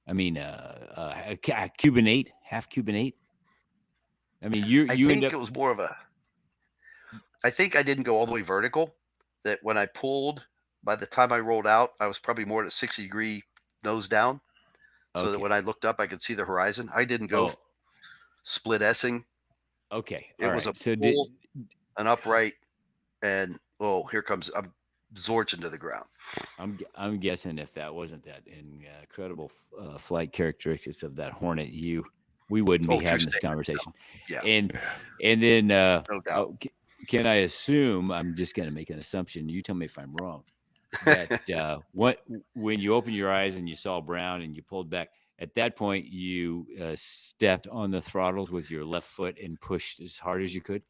I mean, a Cuban 8, half Cuban 8. I mean, I think it was more of a. I think I didn't go all the way vertical. That when I pulled, by the time I rolled out, I was probably more at a 60-degree nose down, so that Okay. when I looked up, I could see the horizon. I didn't go split S-ing. Okay. It was a so pull, an upright, and here comes I'm zorching to the ground. I'm guessing if that wasn't that incredible flight characteristics of that Hornet, we wouldn't be true having this statement. conversation. Yeah. And then No doubt. can I assume? I'm just going to make an assumption. You tell me if I'm wrong. That when you opened your eyes and you saw brown and you pulled back, at that point you stepped on the throttles with your left foot and pushed as hard as you could.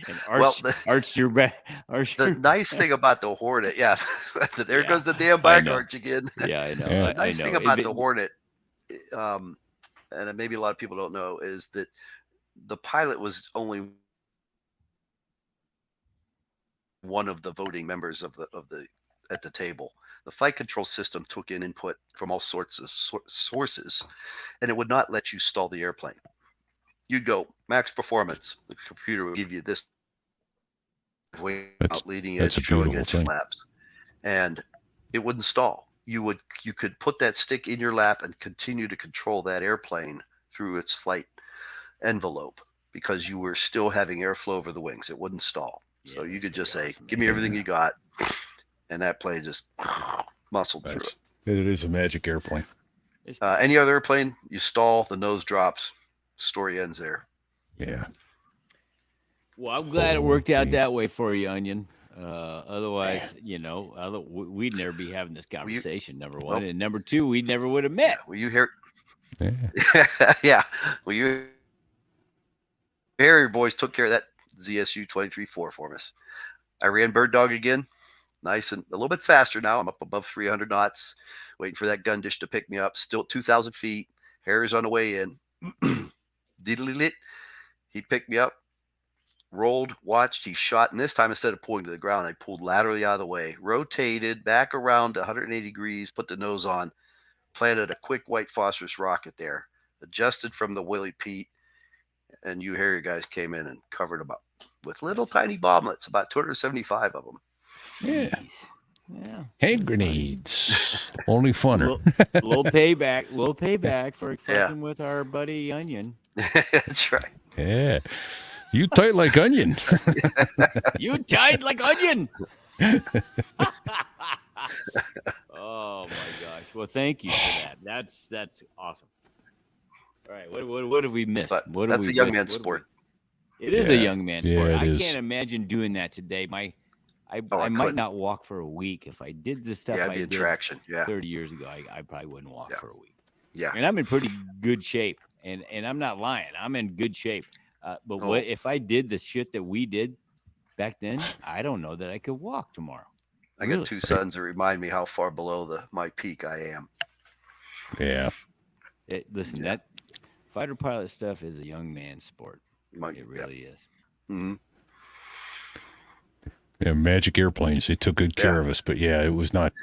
And arched your back. The nice thing about the Hornet, there Yeah, goes the damn I back know. arch again. Yeah, I know. Yeah. The nice I thing know. about the Hornet, and maybe a lot of people don't know, is that the pilot was only one of the voting members of the at the table. The flight control system took in input from all sorts of sources, and it would not let you stall the airplane. You'd go max performance. The computer would give you this way out leading that's edge, a trailing beautiful edge thing. flaps, and it wouldn't stall. You could put that stick in your lap and continue to control that airplane through its flight envelope because you were still having airflow over the wings. It wouldn't stall. So Yeah, you could that's just pretty say, awesome, "Give me man. everything you got," and that plane just muscled through That's- it. It is a magic airplane. Any other airplane, you stall, the nose drops, story ends there. Yeah. Well, I'm glad it worked out Holy- that way for you, Onion. Otherwise, we'd never be having this conversation. Number one, Nope. and number two, we never would have met. Will you hear? Yeah. Yeah. Well, you Harrier boys took care of that ZSU 23-4 for us. I ran Bird Dog again, nice and a little bit faster now. I'm up above 300 knots, waiting for that gun dish to pick me up. Still at 2,000 feet. Harrier's on the way in. Diddly-lit. He picked me up, rolled, watched. He shot, and this time instead of pulling to the ground, I pulled laterally out of the way, rotated back around 180 degrees, put the nose on, planted a quick white phosphorus rocket there, adjusted from the Willie Pete, and you Harrier guys came in and covered them up with little tiny bomblets, about 275 of them. Yeah. Jeez. Yeah. Hand grenades. Only funner. Little payback for fucking with our buddy Onion. That's right. Yeah. You tight like onion. You tied like Onion. Oh my gosh. Well, thank you for that. That's awesome. All right. What have we missed? But What have that's we a young missed? man's What have sport. It is a Yeah. young man's Yeah, sport. it I is. can't imagine doing that today. I I might couldn't. not walk for a week if I did the stuff Yeah, I I'd be in did traction. Yeah. 30 years ago. I probably wouldn't walk Yeah. for a week. Yeah. And I'm in pretty good shape, and I'm not lying. I'm in good shape. But Oh. what if I did the shit that we did back then? I don't know that I could walk tomorrow. I Really? got two sons that remind me how far below my peak I am. Yeah. Listen, that fighter pilot stuff is a young man's sport. My, It really is. hmm Yeah, magic airplanes. They took good care Yeah. of us, but yeah, it was not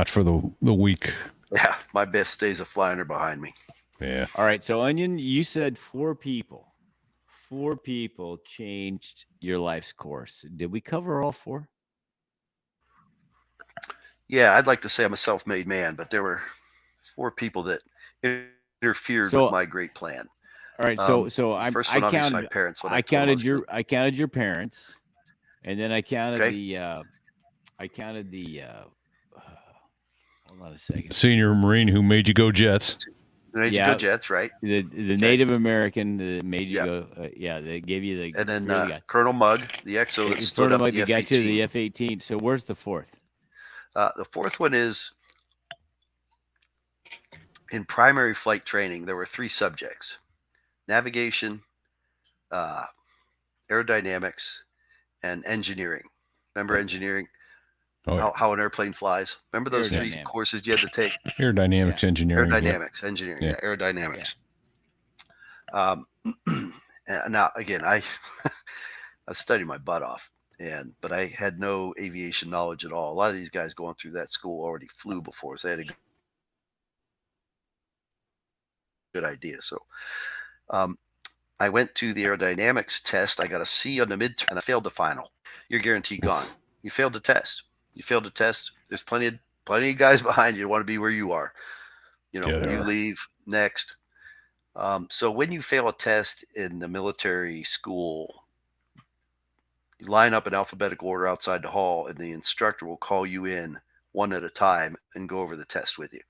for the weak. Yeah. My best days of flying are behind me. Yeah. All right. So, Onion, you said 4 people. 4 people changed your life's course. Did we cover all 4? Yeah, I'd like to say I'm a self-made man, but there were 4 people that interfered So- with my great plan. All right, so I First one, obviously, my counted. parents. When I told them counted was your. gonna- I counted your parents, and then I counted Okay. the. I counted the. Hold on a second. Senior Marine who made you go Jets. Made you Yeah. go Jets, right? The Native American that made you Yeah. go. Yeah, they gave you the. And then really got- Colonel Mugg, the XO that it's stood up like the they got you to the F-18. F-18. So where's the fourth? The fourth one is in primary flight training. There were 3 subjects: navigation, aerodynamics, and engineering. Remember engineering? Oh, How an airplane flies. Remember those 3 Aerodynamics. courses you had to take? aerodynamics engineering. yeah. Aerodynamics, engineering, Yeah. aerodynamics. And now again, I studied my butt off, but I had no aviation knowledge at all. A lot of these guys going through that school already flew before, so they had a good idea. So I went to the aerodynamics test. I got a C on the midterm, and I failed the final. You're guaranteed gone. You failed the test. You failed the test. There's plenty of guys behind you want to be where you are. You know, Yeah, there you are. leave next. So when you fail a test in the military school, you line up in alphabetical order outside the hall, and the instructor will call you in one at a time and go over the test with you.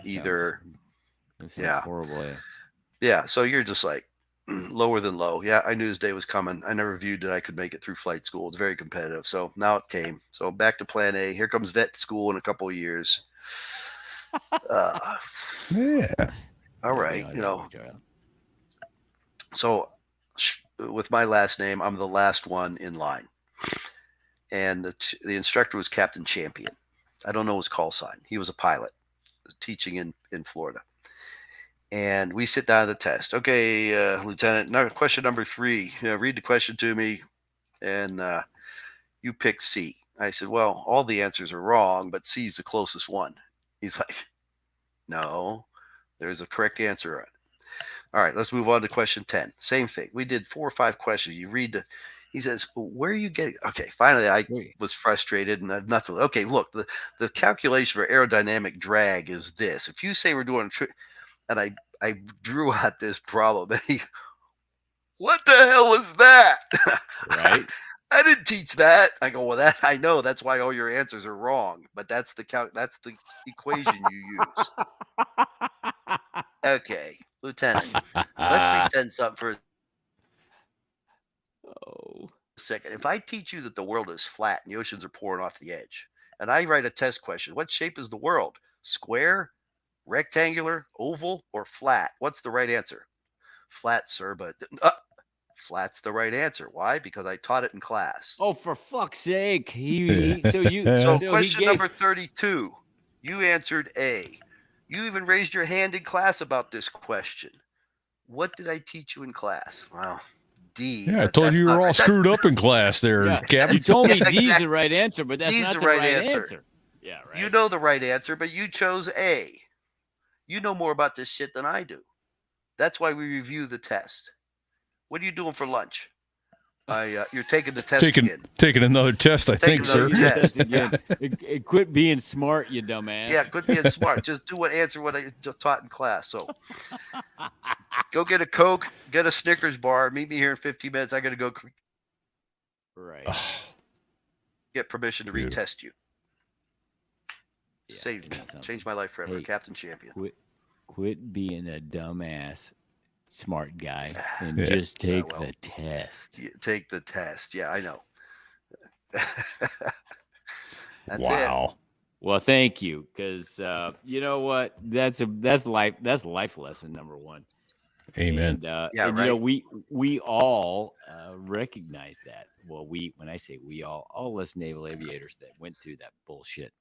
Either, That sounds yeah. horrible. Yeah. yeah, so you're just like lower than low. Yeah, I knew this day was coming. I never viewed that I could make it through flight school. It's very competitive. So now it came. So back to plan A. Here comes vet school in a couple of years. Yeah. All right, so with my last name, I'm the last one in line. And the instructor was Captain Champion. I don't know his call sign. He was a pilot teaching in Florida. And we sit down at the test. Okay, Lieutenant, question number 3. Read the question to me, and you pick C. I said, well, all the answers are wrong, but C's the closest one. He's like, no, there's a correct answer on it. All right, let's move on to question 10. Same thing. We did 4 or 5 questions. You read he says, where are you getting? Okay, finally I was frustrated and nothing. Okay, look, the calculation for aerodynamic drag is this. If you say we're doing, and I drew out this problem, and he, what the hell is that? Right. I didn't teach that. I go, well, that I know. That's why all your answers are wrong. But that's the equation you use. Okay, Lieutenant, let's pretend something for Oh. a second. If I teach you that the world is flat and the oceans are pouring off the edge, and I write a test question, what shape is the world? Square, rectangular, oval, or flat? What's the right answer? Flat, sir, but flat's the right answer. Why? Because I taught it in class. Oh, for fuck's sake! So question number 32, you answered A. You even raised your hand in class about this question. What did I teach you in class? Well, D. Yeah, I told you were all screwed up in class there, Yeah, Captain. you told me Yeah, D's exactly. the right answer, but that's D's not the the right right answer. answer. Yeah, right. You know the right answer, but you chose A. You know more about this shit than I do. That's why we review the test. What are you doing for lunch? You're taking the test again. Taking another test, I think, sir. another Test again. Quit being smart, you dumbass. Yeah, quit being smart. Just do what I taught in class. So go get a Coke, get a Snickers bar. Meet me here in 15 minutes. I got to go Right. get permission to Dude. retest you. Yeah, Saved me. that sounds- Changed my life forever. Hey. Captain Champion. Quit being a dumbass, smart guy, and Yeah. just take well. the test. You take the test. Yeah, I know. That's it. Wow. Well, thank you, because you know what? That's life lesson number 1. Amen. Yeah, And, and, right. you know, we all recognize that. Well, when I say we all us naval aviators that went through that bullshit.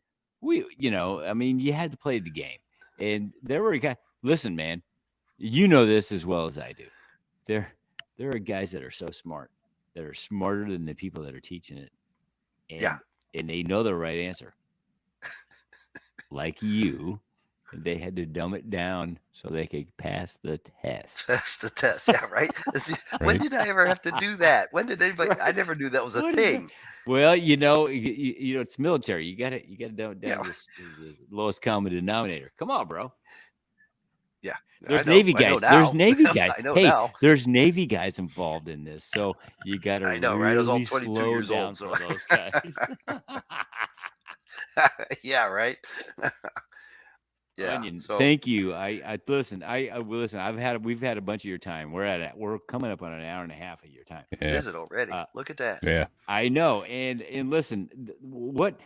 I mean, you had to play the game, and there were guys. Listen, man, you know this as well as I do. There are guys that are so smart, that are smarter than the people that are teaching it. And, Yeah. and they know the right answer. Like you, and they had to dumb it down so they could pass the test. That's the test. Yeah, right. When did I ever have to do that? When did anybody? I never knew that was a What is thing. Well, it's military. You got to dumb it down to the lowest common denominator. Come on, bro. Yeah. There's I know- Navy I know guys. There's now. Navy guys. I know Hey, now. there's Navy guys involved in this, so you got to I know, really right? I was all 22 slow years down old, so- for those guys. Yeah, right. Yeah. Onion, So thank you. I listen. Listen. We've had a bunch of your time. We're coming up on an hour and a half of your time. Yeah. is it already? Look at that. Yeah. I know. And listen, what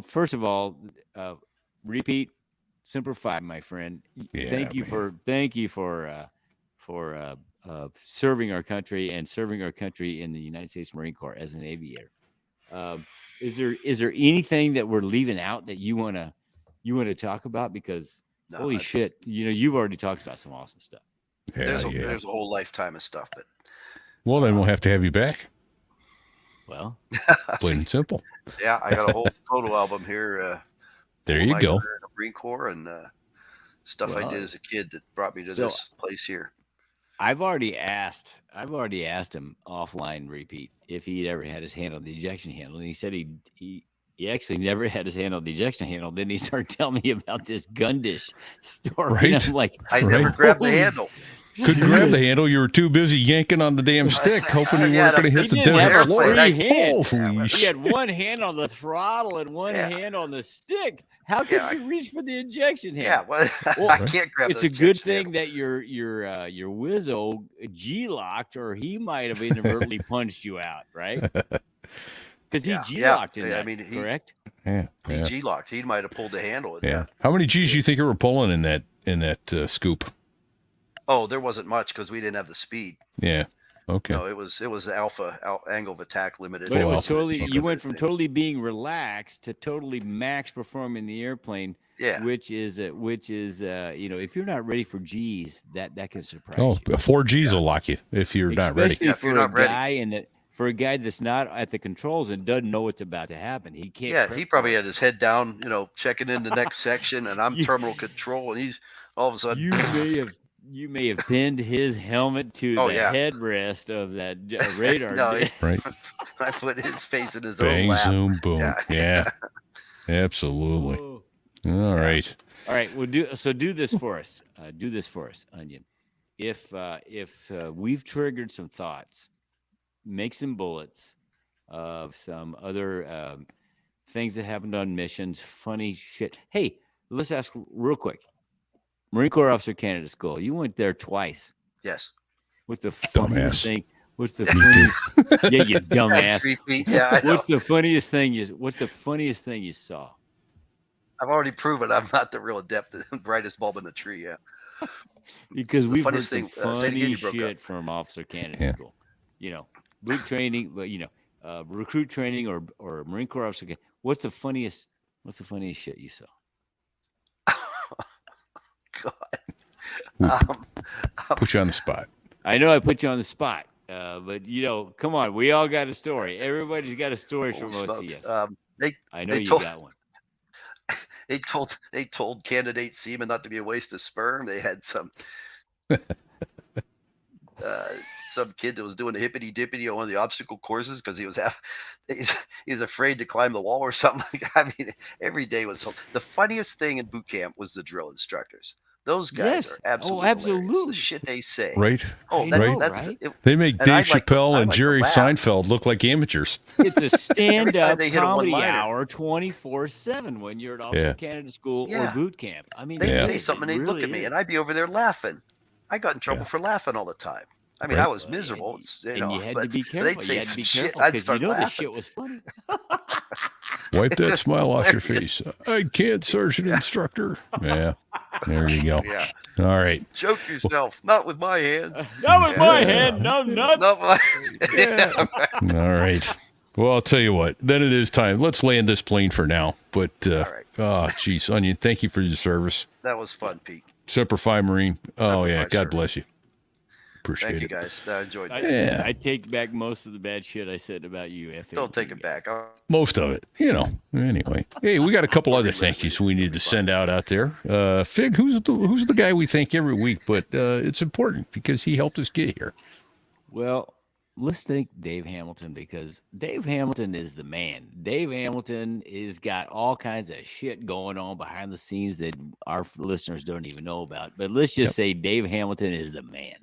first of all, repeat Semper Fi, my friend. Yeah, Thank you man. for serving our country and serving our country in the United States Marine Corps as an aviator. Is there anything that we're leaving out that you want to talk about? Because No, holy that's- shit, you've already talked about some awesome stuff. Yeah, There's yeah. a whole lifetime of stuff, but Well, then we'll have to have you back. Well, Plain and simple. yeah, I got a whole photo album here. There of you my go. career in the Marine Corps and stuff I Well, did as a kid that brought me to so- this place here. I've already asked him offline, repeat, if he'd ever had his hand on the ejection handle, and he said he actually never had his hand on the ejection handle. Then he started telling me about this gun dish story. And Right. I'm like, I never Right. grabbed the Holy handle. Couldn't grab the handle. You were too busy yanking on the damn stick, hoping you Yeah, weren't going to hit he the didn't have desert a floor. free hand. Holy he had one hand on the throttle and one Yeah. hand on the stick. How could Yeah. you reach for the ejection Yeah, handle? well, Well, I can't grab. It's the a good ejection thing handle. that your Wizzo G-locked, or he might have inadvertently punched you out, right? Because he Yeah, G-locked in yeah, that, I mean, he- correct? Yeah, He yeah, G-locked. He might have pulled the handle. At yeah. that. How many G's do you think you were pulling in that scoop? Oh, there wasn't much because we didn't have the speed. Yeah. Okay. No, it was angle of attack limited. But it Full was alpha. totally. Okay. You went from totally being relaxed to totally max performing the airplane, Yeah. which is if you're not ready for G's, that can surprise Oh, you. 4 G's will lock you if you're not ready. Especially Yeah, if for you're a not ready. guy for a guy that's not at the controls and doesn't know what's about to happen. He can't. Yeah, prep he for probably it. had his head down, checking in the next section, and I'm You- terminal control, and he's all of a sudden. You may have pinned his helmet to Oh, the yeah. headrest of that radar. No, Right. I put his face in his own Bang, lap. zoom, boom. Yeah. Yeah. Absolutely. Oh. All right. All right, well, do this for us. Do this for us, Onion. If we've triggered some thoughts, make some bullets of some other things that happened on missions, funny shit. Hey, let's ask real quick. Marine Corps Officer Candidate School. You went there twice. Yes. What's the Dumbass. funniest thing? What's the funniest? Yeah, you That's dumbass. 3 feet. Yeah, I know. What's the funniest thing you saw? I've already proven I'm not the real adept, the brightest bulb in the tree. Yeah. Because we've heard funniest some thing, say it again, funny you broke shit up. from Officer Candidate Yeah. School. Boot training, but recruit training or Marine Corps Officer. What's the funniest shit you saw? God. Put you on the spot. I know I put you on the spot, but come on, we all got a story. Everybody's got a story from Holy OCS. smokes. I know they you told- got one. They told candidate semen not to be a waste of sperm. They had some kid that was doing a hippity dippity on one of the obstacle courses because he was afraid to climb the wall or something. I mean, every day was the funniest thing in boot camp was the drill instructors. Those guys Yes. are Oh, absolutely hilarious. absolutely. The shit they say. Right? Oh, I that, know, that's right? They make And Dave I'd like to- Chappelle I'd and like to Jerry laugh. Seinfeld look like amateurs. It's a stand-up they hit a comedy one-liner. hour 24/7 when you're at Officer Yeah. Candidate School or Yeah. boot camp. I mean, they'd Yeah. say something and they'd look at me and I'd be over there laughing. I got in trouble for laughing all the time. I mean, Right. I was miserable. And you had to but be careful. They'd say You had to be some shit. careful I'd because start the laughing. shit was funny. Wipe that smile off your Hilarious. face. I can't, Sergeant Instructor. Yeah. There you go. Yeah. All right. Choke yourself. Not with my hands. Not with my Yeah. hand, no nuts. Not my yeah. All right. Well, I'll tell you what. Then it is time. Let's land this plane for now. But, right. geez, Onion, thank you for your service. That was fun, Pete. Semper Fi, Marine. Oh, Semper yeah. Fi, God sir. bless you. Appreciate Thank you, it. guys. I enjoyed I, it. Yeah. I take back most of the bad shit I said about you. Don't take it back. Most of it, Anyway, hey, we got a couple other thank yous we need to send out there. Fig, who's the guy we thank every week, but it's important because he helped us get here. Well, let's thank Dave Hamilton because Dave Hamilton is the man. Dave Hamilton is got all kinds of shit going on behind the scenes that our listeners don't even know about. But let's just say Dave Hamilton is the man.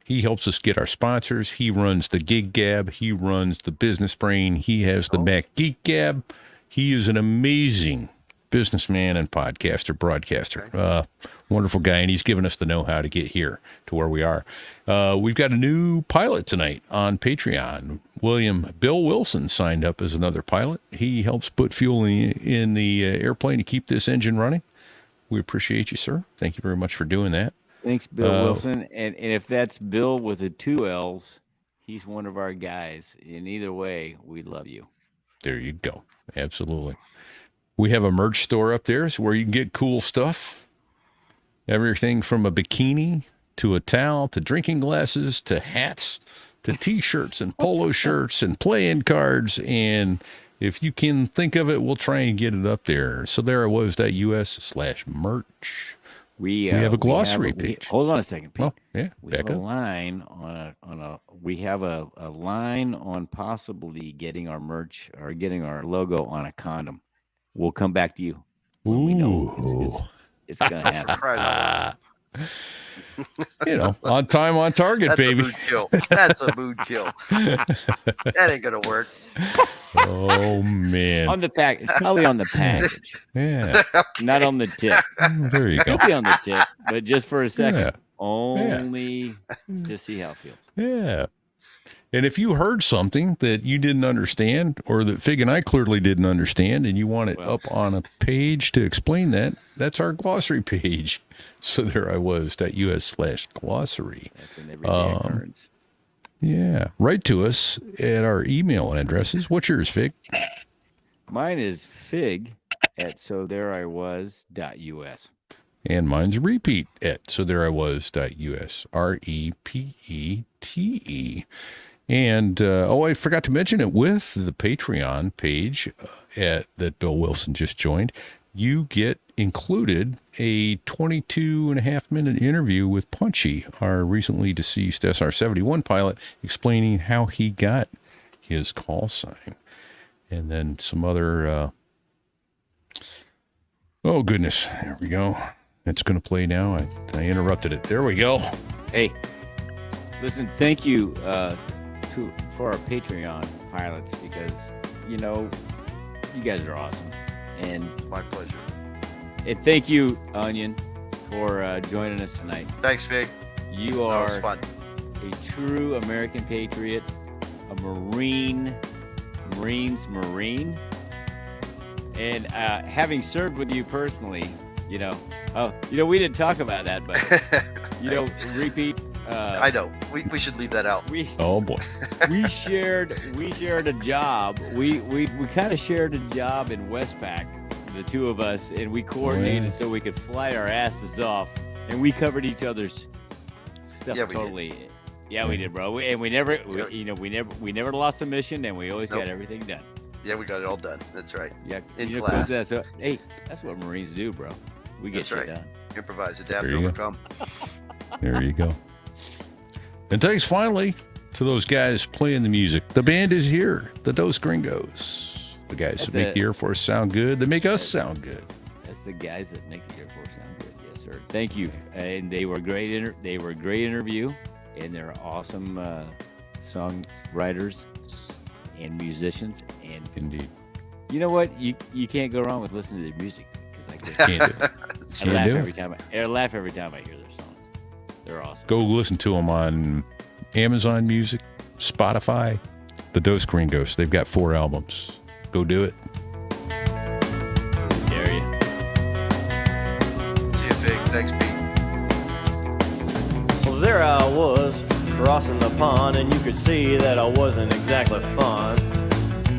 He helps us get our sponsors. He runs the Gig Gab. He runs the Business Brain. He has the Mac Geek Gab. He is an amazing businessman and podcaster, broadcaster. Wonderful guy, and he's given us the know-how to get here to where we are. We've got a new pilot tonight on Patreon. Bill Wilson signed up as another pilot. He helps put fuel in the airplane to keep this engine running. We appreciate you, sir. Thank you very much for doing that. Thanks, Bill Wilson. And if that's Bill with the 2 L's, he's one of our guys. In either way, we love you. There you go. Absolutely. We have a merch store up there where you can get cool stuff. Everything from a bikini to a towel to drinking glasses to hats to T-shirts and polo shirts and playing cards. And if you can think of it, we'll try and get it up there. So there it was.us/merch. We have a glossary page. Hold on a second, Pete. Oh, yeah, we have a line we have a line on possibly getting our merch or getting our logo on a condom. We'll come back to you when we know it's going to happen. On time, on target, That's baby. A mood kill. That's a mood kill. That ain't gonna work. Oh man. On the pack, it's probably on the package. Yeah. Not on the tip. There you go. Could be on the tip, but just for a second. Yeah. Only to see how it feels. Yeah. And if you heard something that you didn't understand or that Fig and I clearly didn't understand and you want it up on a page to explain that, that's our glossary page. So there I was.us/glossary. That's an everyday occurrence. Yeah. Write to us at our email addresses. What's yours, Fig? Mine is fig@sothereiwas.us. And mine's repeat at sothereiwas.us. REPETE. And, I forgot to mention it with the Patreon page that Bill Wilson just joined. You get included a 22.5-minute interview with Punchy, our recently deceased SR-71 pilot, explaining how he got his call sign. And then some other, oh, goodness. There we go. It's going to play now. I interrupted it. There we go. Hey, listen, thank you for our Patreon pilots because, you guys are awesome. And My pleasure. And thank you, Onion, for joining us tonight. Thanks, Fig. You That are was fun. a true American patriot, a Marine. And having served with you personally, we didn't talk about that, but, repeat. I know. We should leave that out. Oh boy. We shared a job. We kind of shared a job in Westpac, the two of us, and we coordinated so we could fly our asses off, and we covered each other's stuff totally. Yeah, we did, bro. We never lost a mission, and we always got everything done. Yeah, we got it all done. That's right. Yeah, In class. So, hey, that's what Marines do, bro. We get shit done. Improvise, adapt, There you go. overcome. There you go. And thanks finally to those guys playing the music. The band is here, the Dos Gringos. The guys that make the Air Force sound good. They make us sound good. That's the guys that make the Air Force sound good. Yes, sir. Thank you. And they were great. They were a great interview, and they're awesome songwriters and musicians. And indeed, you know what? You can't go wrong with listening to their music. Can't do it. I laugh every time I hear their songs. They're awesome. Go listen to them on Amazon Music, Spotify, the Dos Gringos. They've got 4 albums. Go do it. Dare you. See you, Fig. Thanks, Pete. Well, there I was, crossing the pond, and you could see that I wasn't exactly fond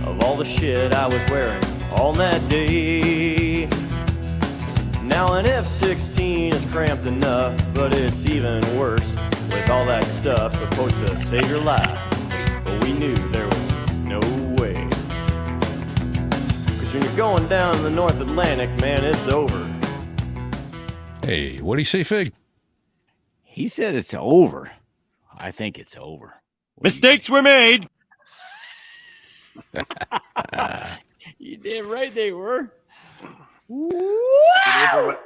of all the shit I was wearing on that day. Now an F-16 is cramped enough, but it's even worse with all that stuff supposed to save your life. But we knew there was no way. 'Cause when you're going down the North Atlantic, man, it's over. Hey, what do you say, Fig? He said it's over. I think it's over. Mistakes were made. You damn right they were. It's